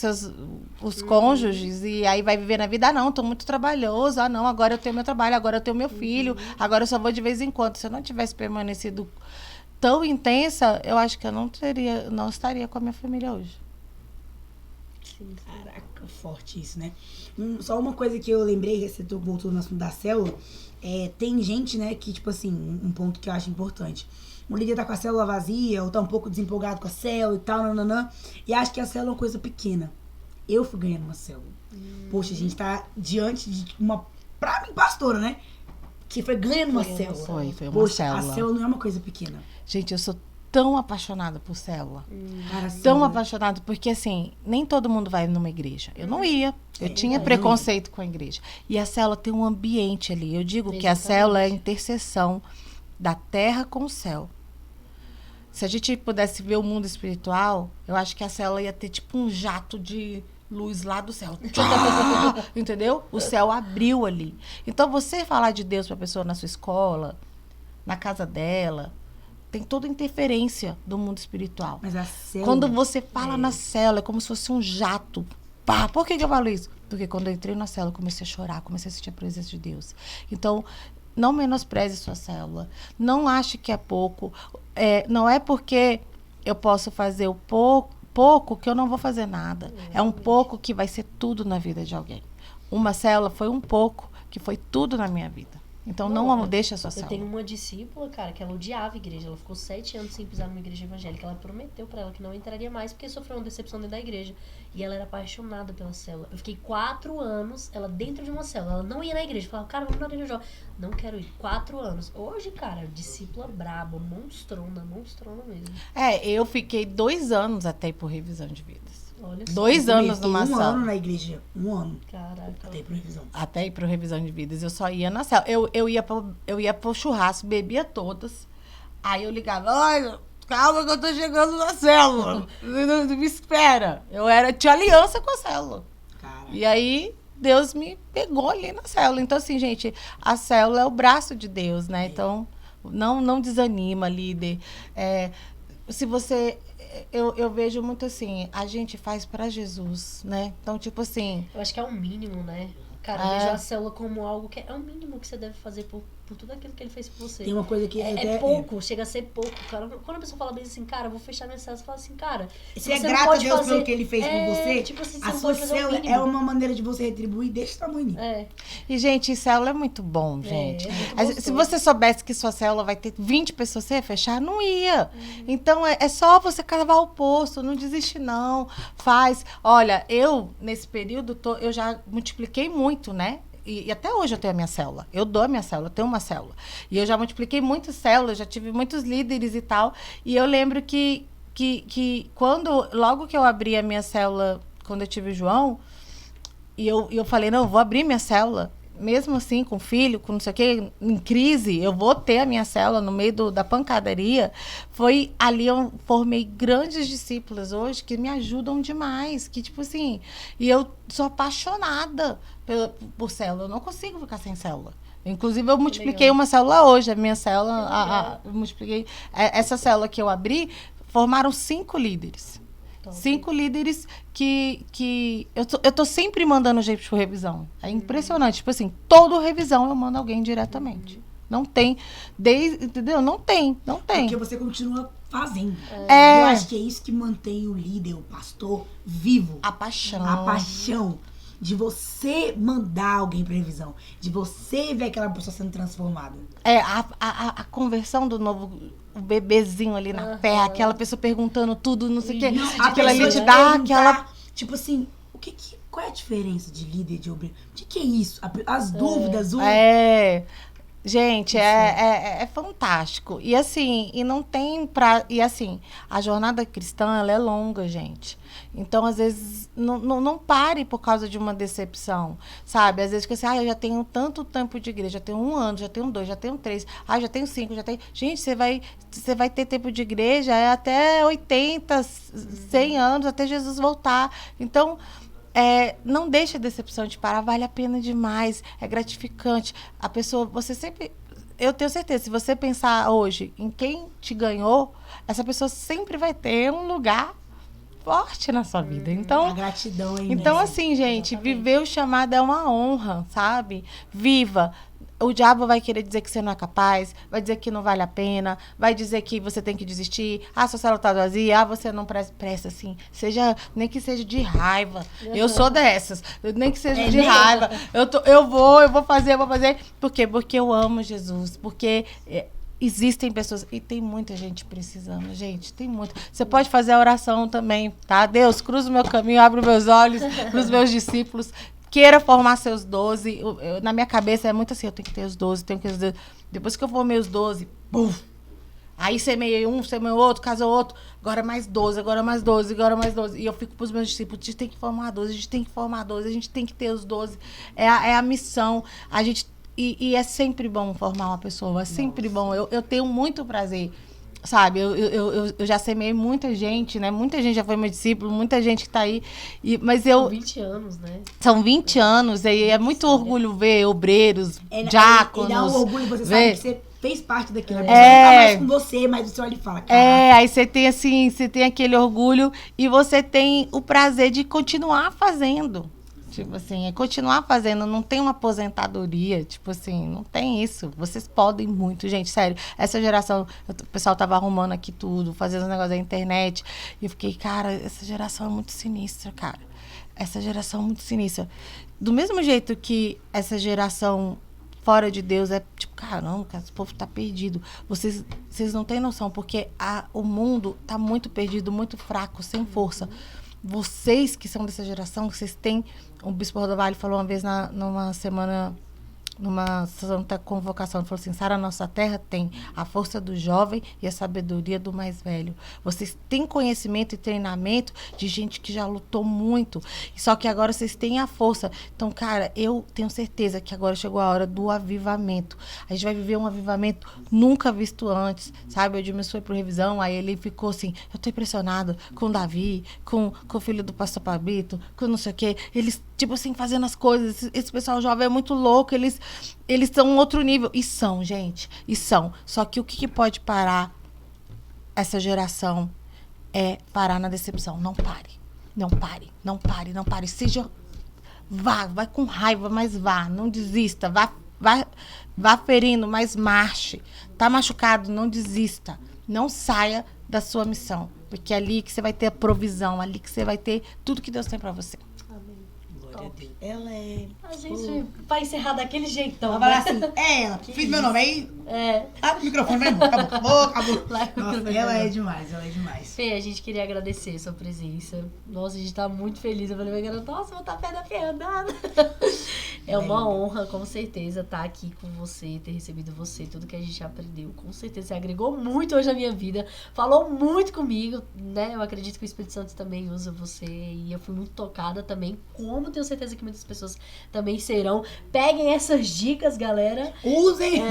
os cônjuges e aí vai viver na vida, não, tô muito trabalhoso, não, agora eu tenho meu trabalho, agora eu tenho meu filho, agora eu só vou de vez em quando. Se eu não tivesse permanecido tão intensa, eu acho que eu não estaria com a minha família hoje. Sim. Caraca, forte isso, né? Só uma coisa que eu lembrei, que você voltou no assunto da célula, tem gente, né, que, tipo assim, um ponto que eu acho importante. O líder tá com a célula vazia, ou tá um pouco desempolgado com a célula e tal, nananã, e acha que a célula é uma coisa pequena. Eu fui ganhando uma célula. Poxa, a gente tá diante de pra mim, pastora, né? Que foi ganhando uma célula. Foi uma Poxa, célula. a célula não é uma coisa pequena. Gente, eu sou tão apaixonada por célula. Cara, Tão célula- apaixonada, porque assim, nem todo mundo vai numa igreja. Eu não ia. Eu tinha eu não preconceito com a igreja. E a célula tem um ambiente ali. Eu digo que a Exatamente. célula é a interseção da terra com o céu. Se a gente pudesse ver o mundo espiritual, eu acho que a célula ia ter tipo um jato de luz lá do céu. Tchá! Entendeu? O céu abriu ali. Então, você falar de Deus para a pessoa na sua escola, na casa dela, tem toda interferência do mundo espiritual. Mas a célula... Quando você fala na célula, é como se fosse um jato. Pá, por que eu falo isso? Porque quando eu entrei na célula, eu comecei a chorar, comecei a sentir a presença de Deus. Então, não menospreze sua célula. Não ache que é pouco. Não é porque eu posso fazer o pouco que eu não vou fazer nada. É um pouco que vai ser tudo na vida de alguém. Uma célula foi um pouco que foi tudo na minha vida. Então, não deixe a sua Eu célula. tenho uma discípula, cara, que ela odiava a igreja. Ela ficou 7 anos sem pisar numa igreja evangélica. Ela prometeu pra ela que não entraria mais porque sofreu uma decepção dentro da igreja. E ela era apaixonada pela célula. Eu fiquei 4 anos, ela dentro de uma célula. Ela não ia na igreja. Falava, cara, vamos na igreja. Não quero ir. 4 anos. Hoje, cara, discípula braba, monstrona mesmo. Eu fiquei 2 anos até ir por revisão de vidas. Olha só. 2 anos Fiquei numa um célula. ano na igreja. 1 ano. Caraca. Até pra revisão. Até ir para revisão de vidas, eu só ia na célula. Eu ia pro churrasco, bebia todas. Aí eu ligava, olha, calma que eu tô chegando na célula. Não me espera. Tinha aliança com a célula. Cara, E aí Deus me pegou ali na célula. Então, assim, gente, a célula é o braço de Deus, né? Então, não desanima, líder. Se você... Eu vejo muito assim, a gente faz pra Jesus, né? Então, tipo assim... Eu acho que é o mínimo, né? Cara, eu vejo a célula como algo que é o mínimo que você deve fazer por tudo aquilo que ele fez por você. tem uma coisa que É pouco, chega a ser pouco. Cara, quando a pessoa fala bem assim, cara, eu vou fechar minha célula, você fala assim, cara... Você é não grato a pode Deus fazer- pelo que ele fez por você, tipo assim, você a não sua pode fazer o célula mínimo. é uma maneira de você retribuir desse tamanho. E, gente, célula é muito bom, gente. é muito Se gostoso. você soubesse que sua célula vai ter 20 pessoas, você ia fechar? Não ia. Então, é só você cavar o poço, não desiste não. Faz. Olha, eu, nesse período, eu já multipliquei muito, né? E até hoje eu tenho a minha célula. Eu dou a minha célula, eu tenho uma célula. E eu já multipliquei muitas células, já tive muitos líderes e tal. E eu lembro que logo que eu abri a minha célula, quando eu tive o João, e eu falei, não, eu vou abrir minha célula. Mesmo assim, com filho, com não sei o quê, em crise, eu vou ter a minha célula no meio da pancadaria. Foi ali eu formei grandes discípulas hoje que me ajudam demais. Que, tipo assim, e eu sou apaixonada por célula. Eu não consigo ficar sem célula. Inclusive, eu multipliquei uma célula hoje. A minha célula, eu multipliquei. Essa célula que eu abri, formaram 5 líderes. Top. 5 líderes que eu tô sempre mandando gente por revisão. É impressionante. Tipo assim, toda revisão eu mando alguém diretamente. Não tem. Entendeu? Não tem. Porque você continua fazendo. É. Eu acho que é isso que mantém o líder, o pastor, vivo. A paixão. A paixão de você mandar alguém pra revisão. De você ver aquela pessoa sendo transformada. A conversão do novo... O bebezinho ali na fé, aquela pessoa perguntando tudo, não sei o quê. Aquela ali te dá aquela... Tipo assim, qual é a diferença de líder e de obreiro? De que é isso? As dúvidas, Gente, é fantástico. E assim, e não tem pra... E assim, a jornada cristã, ela é longa, gente. Então, às vezes, não pare por causa de uma decepção, sabe? Às vezes, que assim, eu já tenho tanto tempo de igreja, já tenho 1 ano, já tenho 2, já tenho 3, já tenho 5, já tenho... Gente, você vai ter tempo de igreja até 80, 100 anos, até Jesus voltar. Então... não deixa a decepção te parar, vale a pena demais, é gratificante. A pessoa, você sempre... Eu tenho certeza, se você pensar hoje em quem te ganhou, essa pessoa sempre vai ter um lugar forte na sua vida. Então, a gratidão é imensa. Então, assim, gente, viver o chamado é uma honra, sabe? Viva. O diabo vai querer dizer que você não é capaz, vai dizer que não vale a pena, vai dizer que você tem que desistir, sua célula tá vazia, você não presta, assim, nem que seja de raiva. Eu sou dessas, nem que seja de raiva. Eu vou fazer. Por quê? Porque eu amo Jesus, porque existem pessoas, e tem muita gente precisando, gente, tem muito. Você pode fazer a oração também, tá? Deus, cruza o meu caminho, abre os meus olhos para os meus discípulos, queira formar seus 12. Na minha cabeça é muito assim, eu tenho que ter os 12, Depois que eu formei os 12, buf, aí semeei um, semeei outro, casou outro, agora mais 12, agora mais 12, agora mais 12. E eu fico pros meus discípulos, a gente tem que formar 12, a gente tem que formar 12, a gente tem que ter os 12. É a missão. A gente... E é sempre bom formar uma pessoa, é sempre bom. Eu tenho muito prazer, sabe? Eu já semeei muita gente, né? Muita gente já foi meu discípulo, muita gente que tá aí. Mas São 20 anos, né? São 20 anos, e é muito orgulho ver obreiros, diáconos. E dá um orgulho, você sabe que você fez parte daquilo. A pessoa É. não tá mais com você, mas você olha e fala, cara. Aí você tem assim, você tem aquele orgulho e você tem o prazer de continuar fazendo. Tipo assim, é continuar fazendo, não tem uma aposentadoria, tipo assim, não tem isso. Vocês podem muito, gente, sério. Essa geração, o pessoal tava arrumando aqui tudo, fazendo os negócios da internet, e eu fiquei, cara, essa geração é muito sinistra, cara. Essa geração é muito sinistra. Do mesmo jeito que essa geração fora de Deus é tipo, caramba, cara, esse povo tá perdido. Vocês não têm noção, porque o mundo tá muito perdido, muito fraco, sem força. Vocês que são dessa geração, vocês têm... O Bispo Rodovalho falou uma vez numa semana, numa santa convocação, ele falou assim, Sara, nossa terra tem a força do jovem e a sabedoria do mais velho. Vocês têm conhecimento e treinamento de gente que já lutou muito, só que agora vocês têm a força. Então, cara, eu tenho certeza que agora chegou a hora do avivamento. A gente vai viver um avivamento nunca visto antes, sabe? O Edmilson foi pro revisão, aí ele ficou assim, eu tô impressionado com o Davi, com o filho do pastor Pablito, com não sei o quê. Eles, tipo assim, fazendo as coisas. Esse pessoal jovem é muito louco, eles estão em outro nível. E são, gente, e são. Só que o que pode parar essa geração é parar na decepção. Não pare, não pare, não pare, não pare. Seja, vai com raiva, mas vá, não desista, vá ferindo, mas marche. Tá machucado, não desista. Não saia da sua missão, porque é ali que você vai ter a provisão, ali que você vai ter tudo que Deus tem pra você. Glória a Deus. Ela é... A gente vai encerrar daquele jeitão. Ela vai assim, ela, fiz meu nome aí. O microfone vai embora. Acabou. Nossa, ela é demais, ela é demais. Fê, a gente queria agradecer a sua presença. Nossa, a gente tá muito feliz. Eu falei, nossa, vou estar pé da Fê andando. É uma honra, com certeza, estar aqui com você, ter recebido você, tudo que a gente aprendeu. Com certeza, você agregou muito hoje na minha vida. Falou muito comigo, né? Eu acredito que o Espírito Santo também usa você. E eu fui muito tocada também, como tenho certeza certeza que muitas pessoas também serão. Peguem essas dicas, galera. Usem!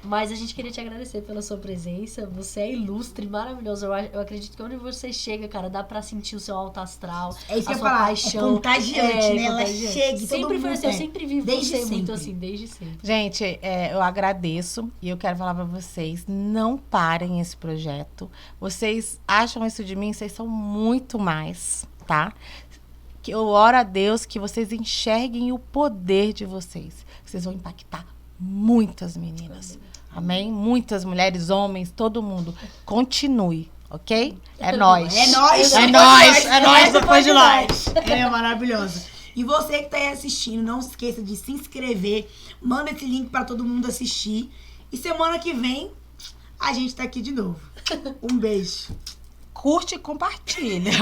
Mas a gente queria te agradecer pela sua presença. Você é ilustre, maravilhoso. Eu acredito que onde você chega, cara, dá pra sentir o seu alto astral. É isso a que eu sua ia falar. paixão. É contagiante, né? Ela contagiante. chega e todo Sempre foi mundo assim. Eu é. sempre vi Desde você muito sempre. assim, desde sempre. Gente, eu agradeço e eu quero falar pra vocês, não parem esse projeto. Vocês acham isso de mim, vocês são muito mais, tá? Que eu oro a Deus que vocês enxerguem o poder de vocês. Vocês vão impactar muitas meninas. Amém? Muitas mulheres, homens, todo mundo. Continue, ok? É nóis. É nóis! É nóis! É nóis depois de nós! É maravilhosa. E você que tá aí assistindo, não se esqueça de se inscrever. Manda esse link pra todo mundo assistir. E semana que vem, a gente tá aqui de novo. Um beijo. Curte e compartilha.